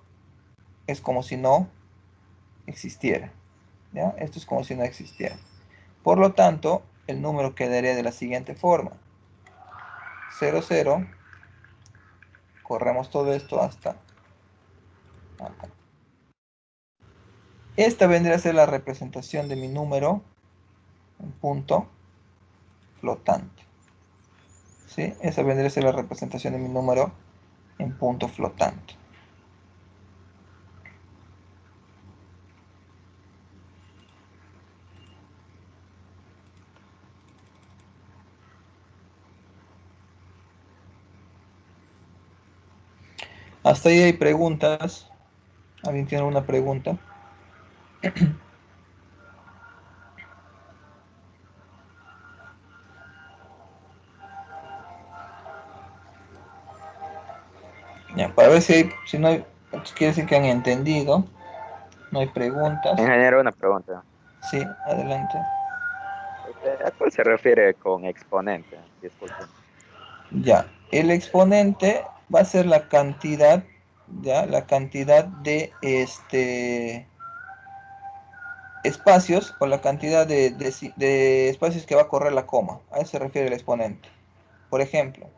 es como si no existiera. ¿Ya? Esto es como si no existiera. Por lo tanto, el número quedaría de la siguiente forma. 0, 0. Corremos todo esto hasta acá. Esta vendría a ser la representación de mi número en punto flotante. ¿Sí? Esa vendría a ser la representación de mi número en punto flotante. Hasta ahí hay preguntas. ¿Alguien tiene alguna pregunta? Ya, para ver si no hay, quiere decir que han entendido. No hay preguntas. Ingeniero, una pregunta. Sí, adelante. ¿A cuál se refiere con exponente? Disculpe. Ya, el exponente va a ser la cantidad, ya, la cantidad de espacios o la cantidad de espacios que va a correr la coma. A eso se refiere el exponente. Por ejemplo,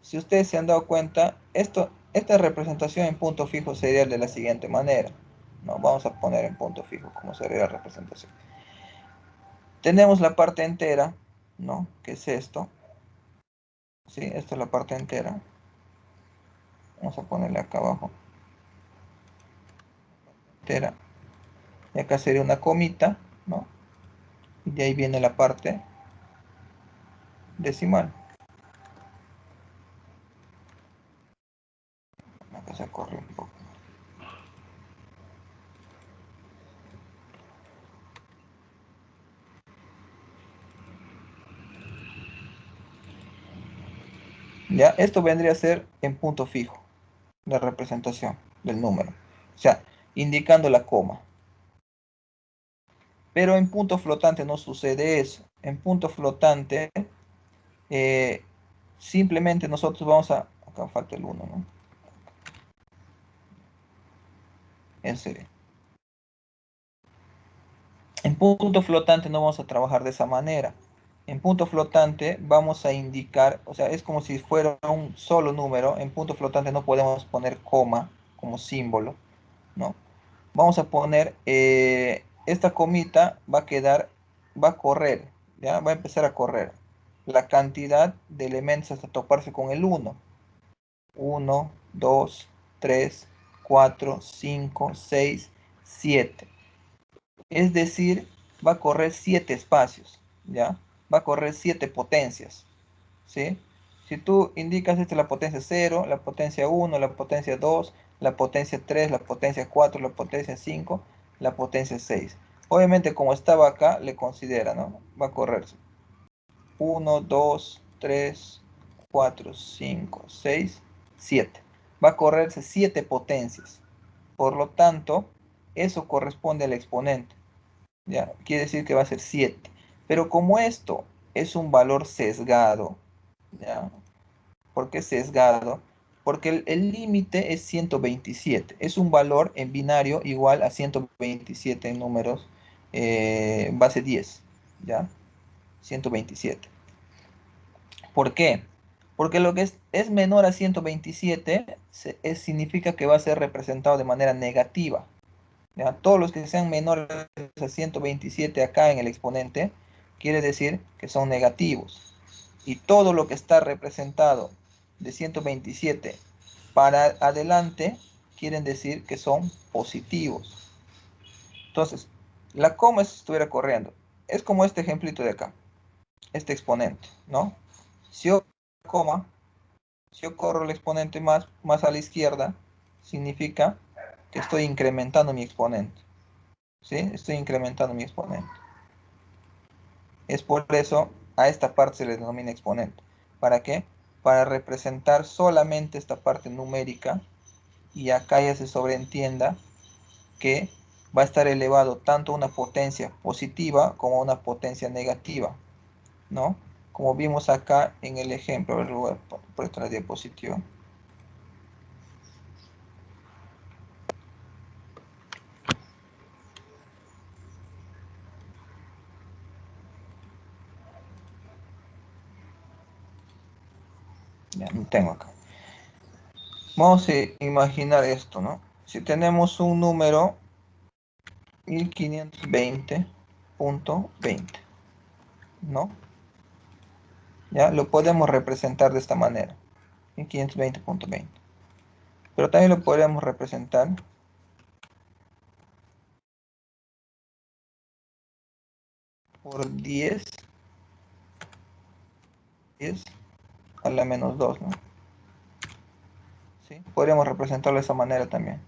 si ustedes se han dado cuenta, esta representación en punto fijo sería de la siguiente manera. No, vamos a poner en punto fijo como sería la representación. Tenemos la parte entera, ¿no? Que es esto. ¿Sí? Esta es la parte entera. Vamos a ponerle acá abajo. Entera. Y acá sería una comita, ¿no? Y de ahí viene la parte decimal. Acá se corre un poco. ¿Ya? Esto vendría a ser en punto fijo, la representación del número. O sea, indicando la coma. Pero en punto flotante no sucede eso. En punto flotante, simplemente nosotros vamos a... Acá falta el 1, ¿no? Ese. En punto flotante no vamos a trabajar de esa manera. En punto flotante vamos a indicar, o sea, es como si fuera un solo número. En punto flotante no podemos poner coma como símbolo, ¿no? Vamos a poner, esta comita va a quedar, va a correr, ¿ya? Va a empezar a correr la cantidad de elementos hasta toparse con el 1. 1, 2, 3, 4, 5, 6, 7. Es decir, va a correr 7 espacios, ¿ya? Va a correr 7 potencias, ¿sí? Si tú indicas esta es la potencia 0, la potencia 1, la potencia 2, la potencia 3, la potencia 4, la potencia 5, la potencia 6. Obviamente, como estaba acá, le considera, ¿no? Va a correr 1, 2, 3, 4, 5, 6, 7. Va a correrse 7 potencias. Por lo tanto, eso corresponde al exponente. ¿Ya? Quiere decir que va a ser 7. Pero como esto es un valor sesgado, ¿ya? ¿Por qué sesgado? Porque el límite es 127. Es un valor en binario igual a 127 en números base 10. ¿Ya? 127. ¿Por qué? Porque lo que es menor a 127 significa que va a ser representado de manera negativa. ¿Ya? Todos los que sean menores a 127 acá en el exponente, quiere decir que son negativos. Y todo lo que está representado de 127 para adelante, quieren decir que son positivos. Entonces, la coma estuviera corriendo. Es como este ejemplito de acá, este exponente, ¿no? Si yo, coma, si yo corro el exponente más a la izquierda, significa que estoy incrementando mi exponente. ¿Sí? Estoy incrementando mi exponente. Es por eso a esta parte se le denomina exponente. ¿Para qué? Para representar solamente esta parte numérica y acá ya se sobreentienda que va a estar elevado tanto a una potencia positiva como a una potencia negativa, ¿no? Como vimos acá en el ejemplo, a ver, voy a poner otra diapositiva. Ya no tengo acá. Vamos a imaginar esto, ¿no? Si tenemos un número 1520.20, ¿no? Ya lo podemos representar de esta manera, 1520.20. Pero también lo podemos representar por 10 a la menos 2, ¿no? ¿Sí? Podríamos representarlo de esa manera también.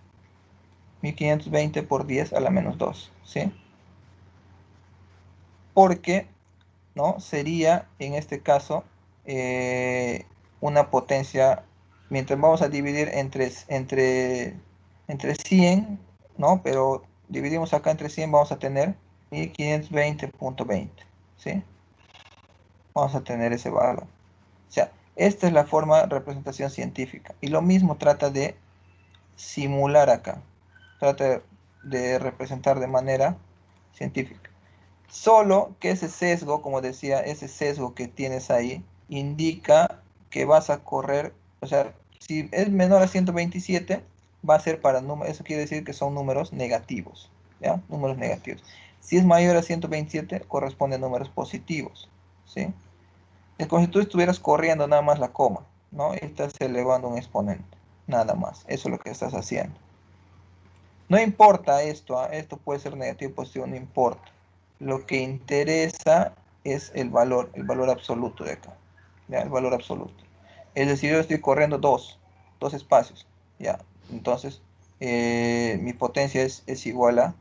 1520 por 10 a la menos 2, ¿sí? Porque, ¿no? Sería, en este caso, una potencia, mientras vamos a dividir entre 100, ¿no? Pero dividimos acá entre 100, vamos a tener 1520.20, ¿sí? Vamos a tener ese valor. O sea, esta es la forma de representación científica. Y lo mismo trata de simular acá. Trata de representar de manera científica. Solo que ese sesgo, como decía, ese sesgo que tienes ahí, indica que vas a correr, o sea, si es menor a 127, va a ser para números, eso quiere decir que son números negativos, ¿ya? Números negativos. Si es mayor a 127, corresponde a números positivos, ¿sí? Es como si tú estuvieras corriendo nada más la coma, ¿no? Y estás elevando un exponente, nada más. Eso es lo que estás haciendo. No importa esto, ¿eh? Esto puede ser negativo o positivo, no importa. Lo que interesa es el valor absoluto de acá, ¿ya? El valor absoluto. Es decir, yo estoy corriendo dos espacios, ¿ya? Entonces, mi potencia es igual a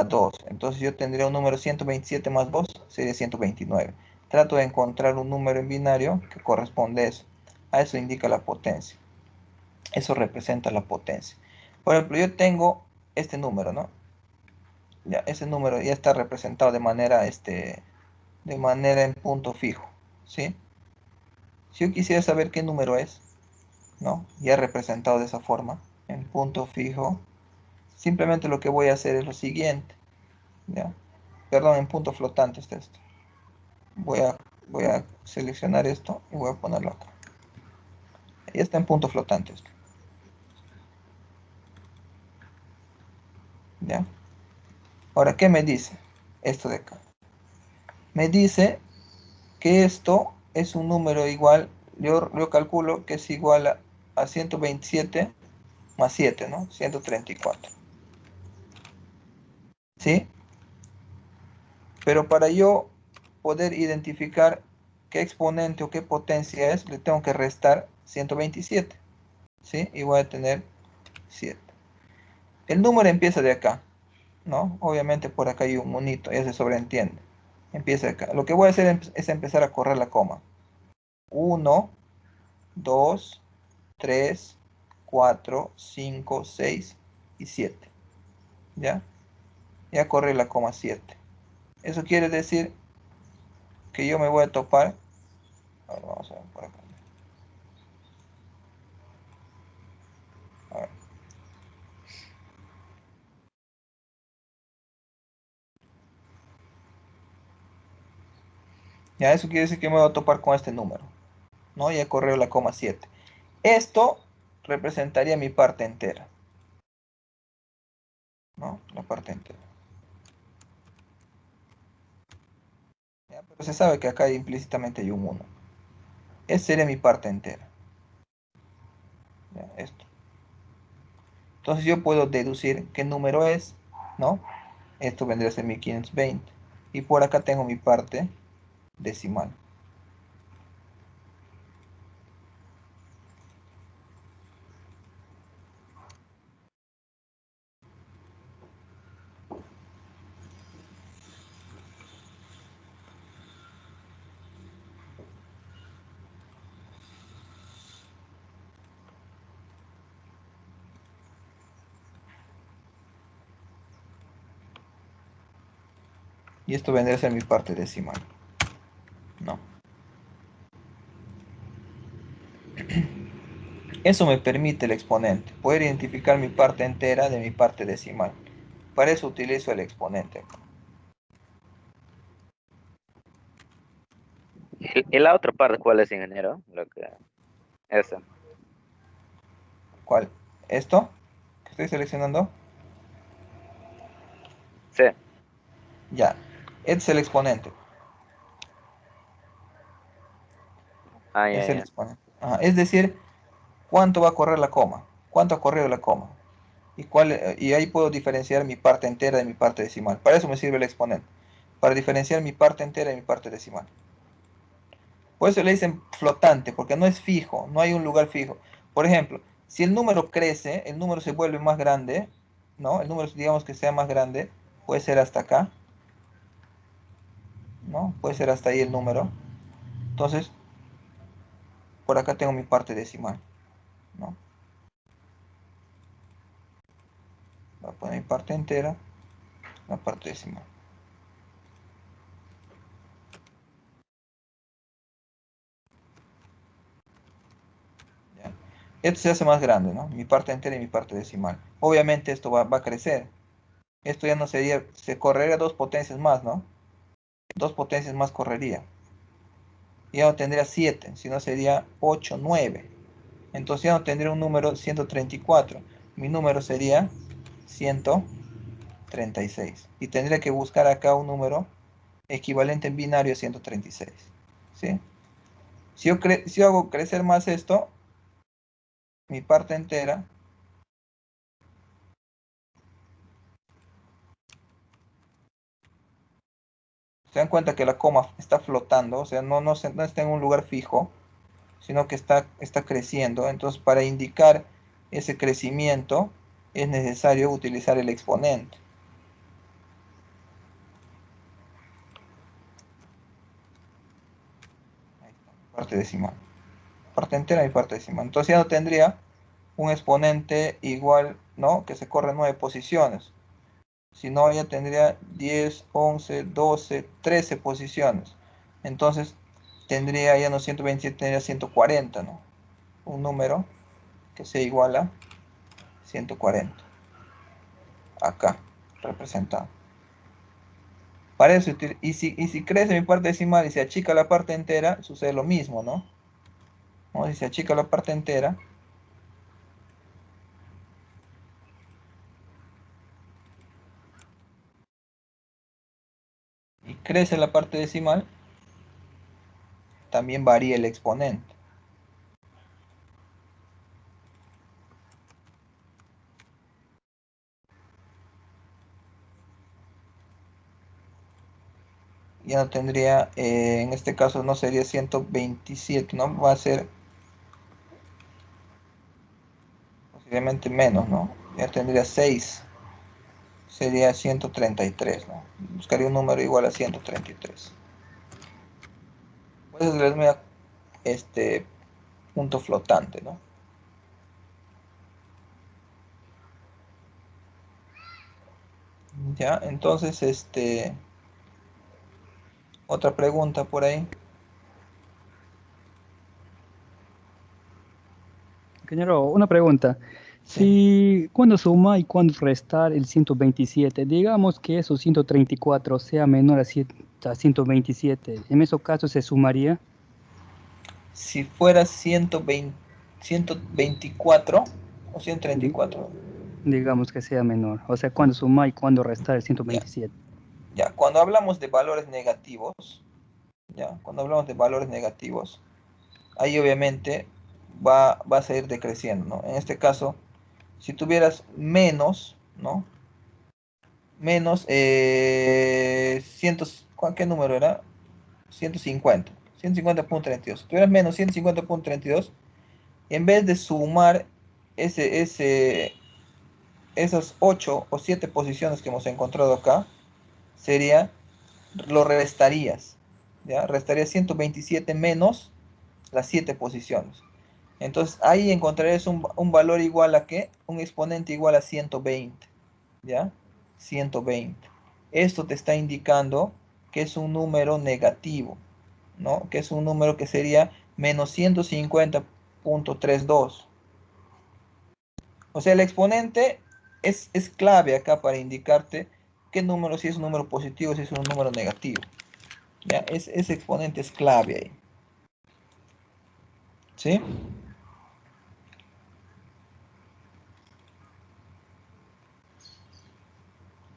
2. Entonces yo tendría un número 127 más 2, sería 129. Trato de encontrar un número en binario que corresponde a eso. A eso indica la potencia. Eso representa la potencia. Por ejemplo, yo tengo este número, ¿no? Ya, ese número ya está representado de manera en punto fijo, ¿sí? Si yo quisiera saber qué número es, ¿no? Ya representado de esa forma, en punto fijo, simplemente lo que voy a hacer es lo siguiente, ¿ya? Perdón, en punto flotante está esto. Voy a seleccionar esto y voy a ponerlo acá. Ya está en punto flotante esto, ¿ya? Ahora, ¿qué me dice esto de acá? Me dice que esto es un número igual, yo calculo que es igual a 127 más 7, ¿no? 134. ¿Sí? Pero para yo poder identificar qué exponente o qué potencia es, le tengo que restar 127. ¿Sí? Y voy a tener 7. El número empieza de acá, ¿no? Obviamente por acá hay un monito, ya se sobreentiende. Empieza acá. Lo que voy a hacer es empezar a correr la coma. 1, 2, 3, 4, 5, 6 y 7. ¿Ya? Ya corre la coma 7. Eso quiere decir que yo me voy a topar. A ver, vamos a ver por acá. A ver. Ya, eso quiere decir que me voy a topar con este número, ¿no? Ya corrió la coma 7. Esto representaría mi parte entera, ¿no? La parte entera. ¿Ya? Pero se sabe que acá implícitamente hay un 1. Esa sería mi parte entera. ¿Ya? Esto. Entonces yo puedo deducir qué número es, ¿no? Esto vendría a ser 1520. Y por acá tengo mi parte decimal. Y esto vendría a ser mi parte decimal, ¿no? Eso me permite el exponente, poder identificar mi parte entera de mi parte decimal. Para eso utilizo el exponente. ¿Y la otra parte cuál es, ingeniero? Lo que, esa. ¿Cuál? ¿Esto? ¿Que estoy seleccionando? Sí. Ya. Este es el exponente. Ah, Es ya, el ya. exponente. Ajá. Es decir, ¿cuánto va a correr la coma? ¿Cuánto ha corrido la coma? Y ahí puedo diferenciar mi parte entera de mi parte decimal. Para eso me sirve el exponente. Para diferenciar mi parte entera de mi parte decimal. Por eso le dicen flotante, porque no es fijo, no hay un lugar fijo. Por ejemplo, si el número crece, el número se vuelve más grande, ¿no? El número, digamos que sea más grande, puede ser hasta acá, ¿no? Puede ser hasta ahí el número. Entonces, por acá tengo mi parte decimal, ¿no? Voy a poner mi parte entera, la parte decimal. ¿Ya? Esto se hace más grande, ¿no? Mi parte entera y mi parte decimal. Obviamente esto va a crecer. Esto ya no sería, se correría dos potencias más, ¿no? Dos potencias más correría. Ya no tendría 7, sino sería 8, 9. Entonces ya no tendría un número 134. Mi número sería 136. Y tendría que buscar acá un número equivalente en binario a 136. ¿Sí? Si yo hago crecer más esto, mi parte entera, se dan cuenta que la coma está flotando, o sea, no está en un lugar fijo, sino que está creciendo. Entonces, para indicar ese crecimiento, es necesario utilizar el exponente. Ahí está, parte decimal. parte entera y parte decimal. Entonces ya no tendría un exponente igual, ¿no? Que se corre 9 posiciones. Sino ya tendría 10, 11, 12, 13 posiciones. Entonces tendría ya no 127, tendría 140, ¿no? Un número que sea igual a 140. Acá, representado. Para eso, y si crece mi parte decimal y se achica la parte entera, sucede lo mismo, ¿no? ¿No? Si se achica la parte entera, y crece la parte decimal, también varía el exponente. Ya no tendría, en este caso no sería 127, ¿no? Va a ser posiblemente menos, ¿no? Ya tendría 6, sería 133, ¿no? Buscaría un número igual a 133. Pues es este punto flotante, ¿no? Ya, entonces, otra pregunta por ahí. Ingeniero, una pregunta. Sí. Si cuando suma y cuando restar el 127, digamos que esos 134 sea menor a 127, ¿en esos casos se sumaría? Si fuera 120, 124 o 134. Digamos que sea menor. O sea, cuando suma y cuando restar el Ya, 127. ya. Cuando hablamos de valores negativos, ya, cuando hablamos de valores negativos, ahí obviamente va a seguir decreciendo, ¿no? En este caso, si tuvieras menos, ¿no? Menos, 100, ¿qué número era? 150, 150.32. Si tuvieras menos 150.32, en vez de sumar esas 8 o 7 posiciones que hemos encontrado acá, sería, lo restarías, ¿ya? Restarías 127 menos las 7 posiciones. Entonces ahí encontrarías un valor igual a ¿qué? Un exponente igual a 120, ¿ya? 120. Esto te está indicando que es un número negativo, ¿no? Que es un número que sería menos 150.32. O sea, el exponente es clave acá para indicarte qué número, si es un número positivo, si es un número negativo. ¿Ya? Ese exponente es clave ahí. ¿Sí?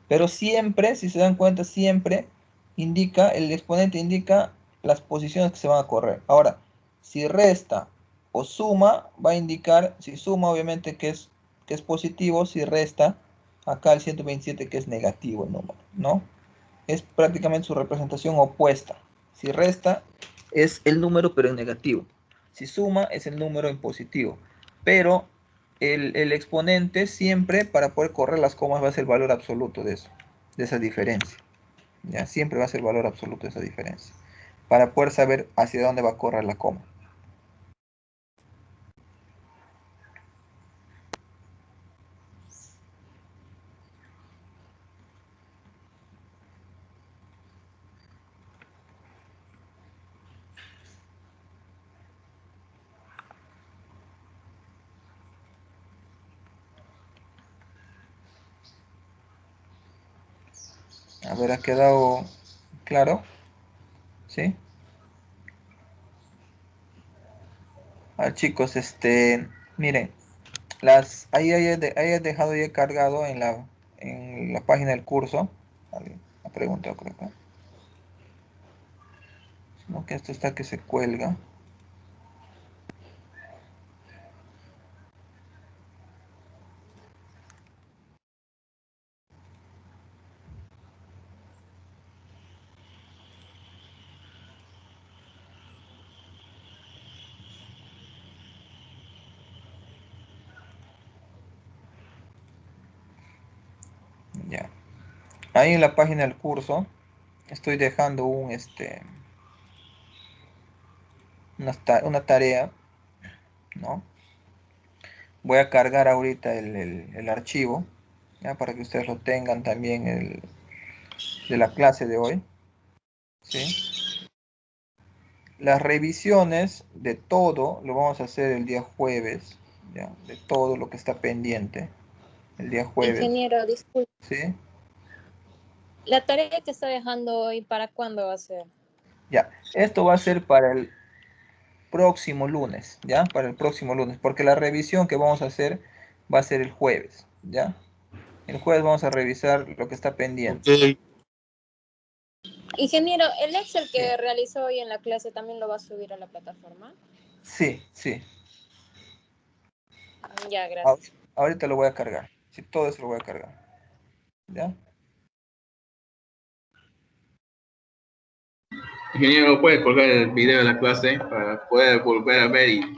Pero siempre, si se dan cuenta, siempre indica, el exponente indica las posiciones que se van a correr. Ahora, si resta o suma, va a indicar, si suma obviamente que es positivo, si resta, acá el 127 que es negativo el número, ¿no? Es prácticamente su representación opuesta. Si resta, es el número pero en negativo. Si suma, es el número en positivo. Pero el exponente siempre, para poder correr las comas, va a ser el valor absoluto de eso, de esa diferencia. ¿Ya? Siempre va a ser el valor absoluto de esa diferencia. Para poder saber hacia dónde va a correr la coma. A ver, ¿ha quedado claro? ¿Sí? A ver, chicos, miren, ahí he dejado ya cargado en la página del curso. La pregunta creo que. Sino que esto está que se cuelga. Ya. Ahí en la página del curso estoy dejando una tarea ¿no? Voy a cargar ahorita el archivo, ¿ya? Para que ustedes lo tengan también de la clase de hoy, ¿sí? Las revisiones de todo lo vamos a hacer el día jueves, ¿ya? De todo lo que está pendiente el día jueves, Ingeniero, disculpe. ¿sí? La tarea que está dejando hoy, ¿para cuándo va a ser? Ya, esto va a ser para el próximo lunes, ¿ya? Para el próximo lunes, porque la revisión que vamos a hacer va a ser el jueves, ¿ya? El jueves vamos a revisar lo que está pendiente. Ok. Ingeniero, ¿el Excel que Sí. realizó hoy en la clase también lo va a subir a la plataforma? Sí, sí. Ya, gracias. Ahorita lo voy a cargar. Sí, todo eso lo voy a cargar. ¿Ya? Ingeniero, ¿puede colgar el video de la clase para poder volver a ver y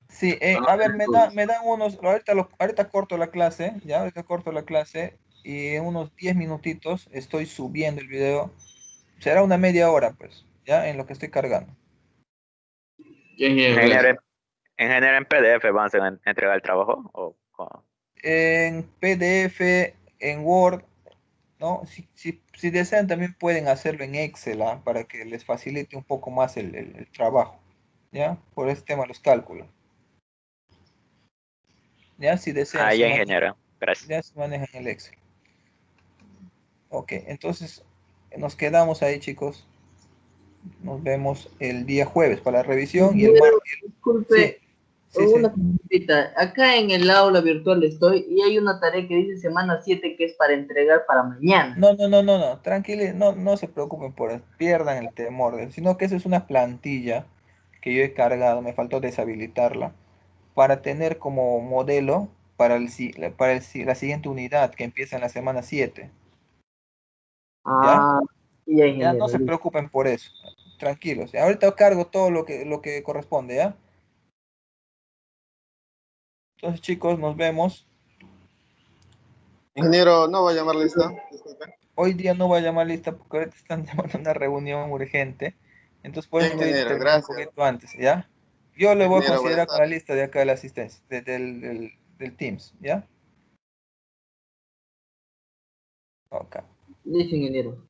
Sí, a ver, me dan unos, ahorita corto la clase, ya, ahorita corto la clase y en unos 10 minutitos estoy subiendo el video. Será una media hora, pues, ya, en lo que estoy cargando. ya, ingeniero, Ingeniero, gracias? ingeniero, en PDF van a entregar el trabajo o cómo? En PDF, en Word, ¿no? Si desean también pueden hacerlo en Excel, ¿ah? Para que les facilite un poco más el trabajo, ¿ya? Por este tema de los cálculos. ¿Ya? Si desean, Ya, ingeniero, gracias. ya se manejan el Excel. Ok, entonces nos quedamos ahí, chicos. Nos vemos el día jueves para la revisión y el Ingeniero, martes. Sí, disculpe, sí, sí. una cosita. Acá en el aula virtual estoy y hay una tarea que dice semana 7 que es para entregar para mañana. No, tranquilo, no se preocupen por eso, pierdan el temor, sino que eso es una plantilla que yo he cargado, me faltó deshabilitarla, para tener como modelo para la siguiente unidad que empieza en la semana 7. ¿Ya? Ah, ya, Ya no ingeniero. se Listo. preocupen por eso, tranquilos. Ahorita cargo todo lo que corresponde, ¿ya? Entonces, chicos, nos vemos. Ingeniero, no va a llamar lista. Disculpe. Hoy día no voy a llamar lista porque ahorita están llamando a una reunión urgente. Entonces, por Ya, eso estoy ingeniero, terminando un gracias. poquito antes, ¿ya? Yo le voy a Ingeniero, buenas considerar con la tardes. lista de acá de la asistencia, del Teams, ¿ya? Ok. Listo, ingeniero.